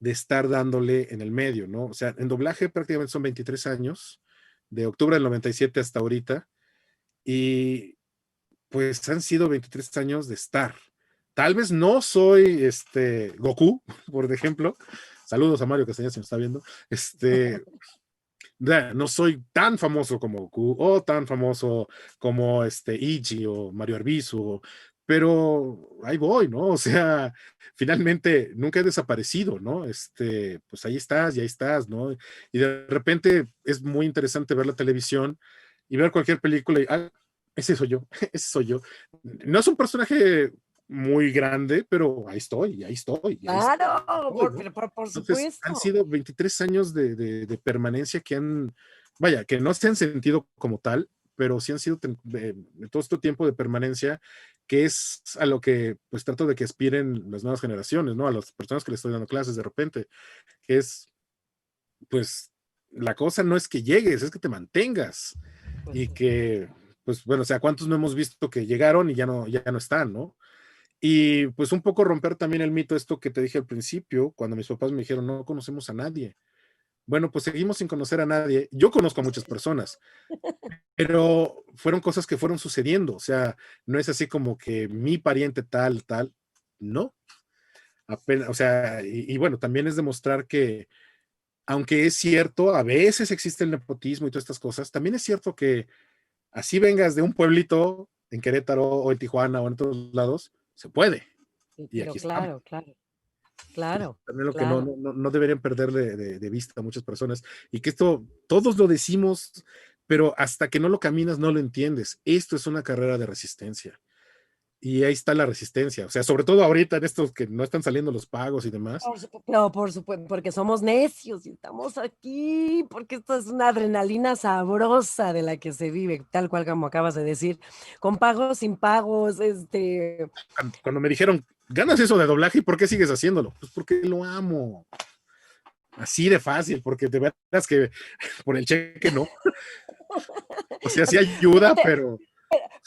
S2: de estar dándole en el medio, ¿no? O sea, en doblaje prácticamente son 23 años, de octubre del 97 hasta ahorita, y pues han sido 23 años de estar. Tal vez no soy Goku, por ejemplo. Saludos a Mario Castañeda si me está viendo. No soy tan famoso como Goku o tan famoso como Ichi o Mario Arbizu, pero ahí voy, ¿no? O sea, finalmente nunca he desaparecido, ¿no? Pues ahí estás y ahí estás, ¿no? Y de repente es muy interesante ver la televisión y ver cualquier película y, ese soy yo, ese soy yo. No es un personaje muy grande, pero ahí estoy, ahí estoy, ahí
S1: claro,
S2: estoy, ¿no?
S1: por
S2: Entonces, han
S1: supuesto.
S2: sido 23 años de permanencia vaya, que no se han sentido como tal, pero sí han sido de todo este tiempo de permanencia, que es a lo que pues trato de que aspiren las nuevas generaciones, ¿no? A las personas que les estoy dando clases de repente, que es, pues, la cosa no es que llegues, es que te mantengas
S1: Pues
S2: y
S1: sí.
S2: que, pues, bueno, o sea, ¿cuántos no hemos visto que llegaron y ya no están, ¿no? Y pues un poco romper también el mito, esto que te dije al principio, cuando mis papás me dijeron, no conocemos a nadie. Bueno, pues seguimos sin conocer a nadie. Yo conozco a muchas personas, pero fueron cosas que fueron sucediendo. O sea, no es así como que mi pariente tal, tal. No. Apenas, o sea, y bueno, también es demostrar que, aunque es cierto, a veces existe el nepotismo y todas estas cosas, también es cierto que así vengas de un pueblito en Querétaro o en Tijuana o en otros lados, se puede.
S1: Sí,
S2: Y
S1: pero
S2: aquí estamos.
S1: claro, claro, claro,
S2: También lo que
S1: claro.
S2: no deberían perder de vista muchas personas. Y que esto, todos lo decimos, pero hasta que no lo caminas no lo entiendes. Esto es una carrera de resistencia. Y ahí está la resistencia. O sea, sobre todo ahorita en estos que no están saliendo los pagos y demás.
S1: Por supuesto, porque somos necios y estamos aquí, porque esto es una adrenalina sabrosa de la que se vive, tal cual como acabas de decir, con pagos, sin pagos,
S2: Cuando me dijeron, ganas eso de doblaje, ¿y por qué sigues haciéndolo? Pues porque lo amo. Así de fácil, porque de veras que por el cheque no. O sea, sí ayuda,
S1: te-
S2: pero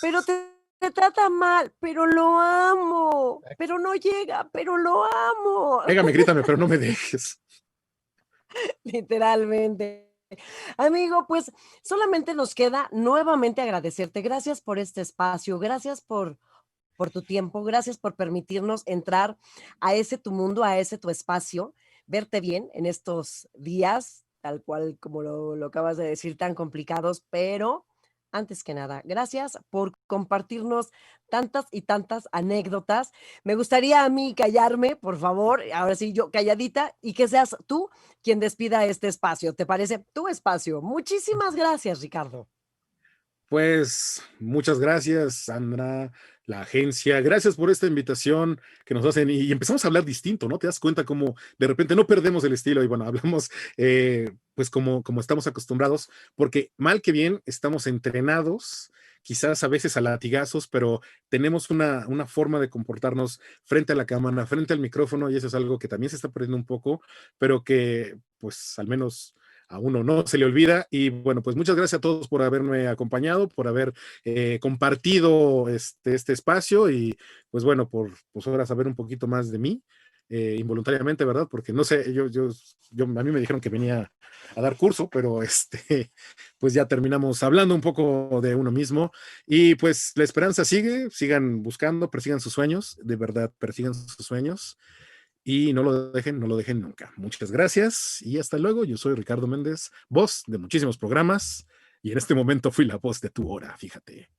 S1: pero te trata mal, pero lo amo, pero no llega, pero lo amo,
S2: pégame, grítame, pero no me dejes.
S1: literalmente. Amigo, pues solamente nos queda nuevamente agradecerte. Gracias por este espacio, gracias por por tu tiempo, gracias por permitirnos entrar a ese tu mundo, a ese tu espacio, verte bien en estos días, tal cual como lo acabas de decir, tan complicados, pero antes que nada, gracias por compartirnos tantas y tantas anécdotas. Me gustaría a mí callarme, por favor, ahora sí yo calladita, y que seas tú quien despida este espacio. ¿Te parece? Tu espacio. Muchísimas gracias, Ricardo.
S2: Pues muchas gracias, Sandra, la agencia. Gracias por esta invitación que nos hacen y empezamos a hablar distinto, ¿no? Te das cuenta como de repente no perdemos el estilo y bueno, hablamos pues como estamos acostumbrados, porque mal que bien estamos entrenados, quizás a veces a latigazos, pero tenemos una forma de comportarnos frente a la cámara, frente al micrófono y eso es algo que también se está perdiendo un poco, pero que pues al menos a uno no se le olvida. Y bueno, pues muchas gracias a todos por haberme acompañado, por haber compartido este espacio y pues bueno, por pues ahora saber un poquito más de mí. Involuntariamente, ¿verdad? Porque no sé, a mí me dijeron que venía a dar curso, pero pues ya terminamos hablando un poco de uno mismo y pues la esperanza sigue, sigan buscando, persigan sus sueños, de verdad, persigan sus sueños y no lo dejen nunca. Muchas gracias y hasta luego. Yo soy Ricardo Méndez, voz de muchísimos programas y en este momento fui la voz de tu hora, fíjate.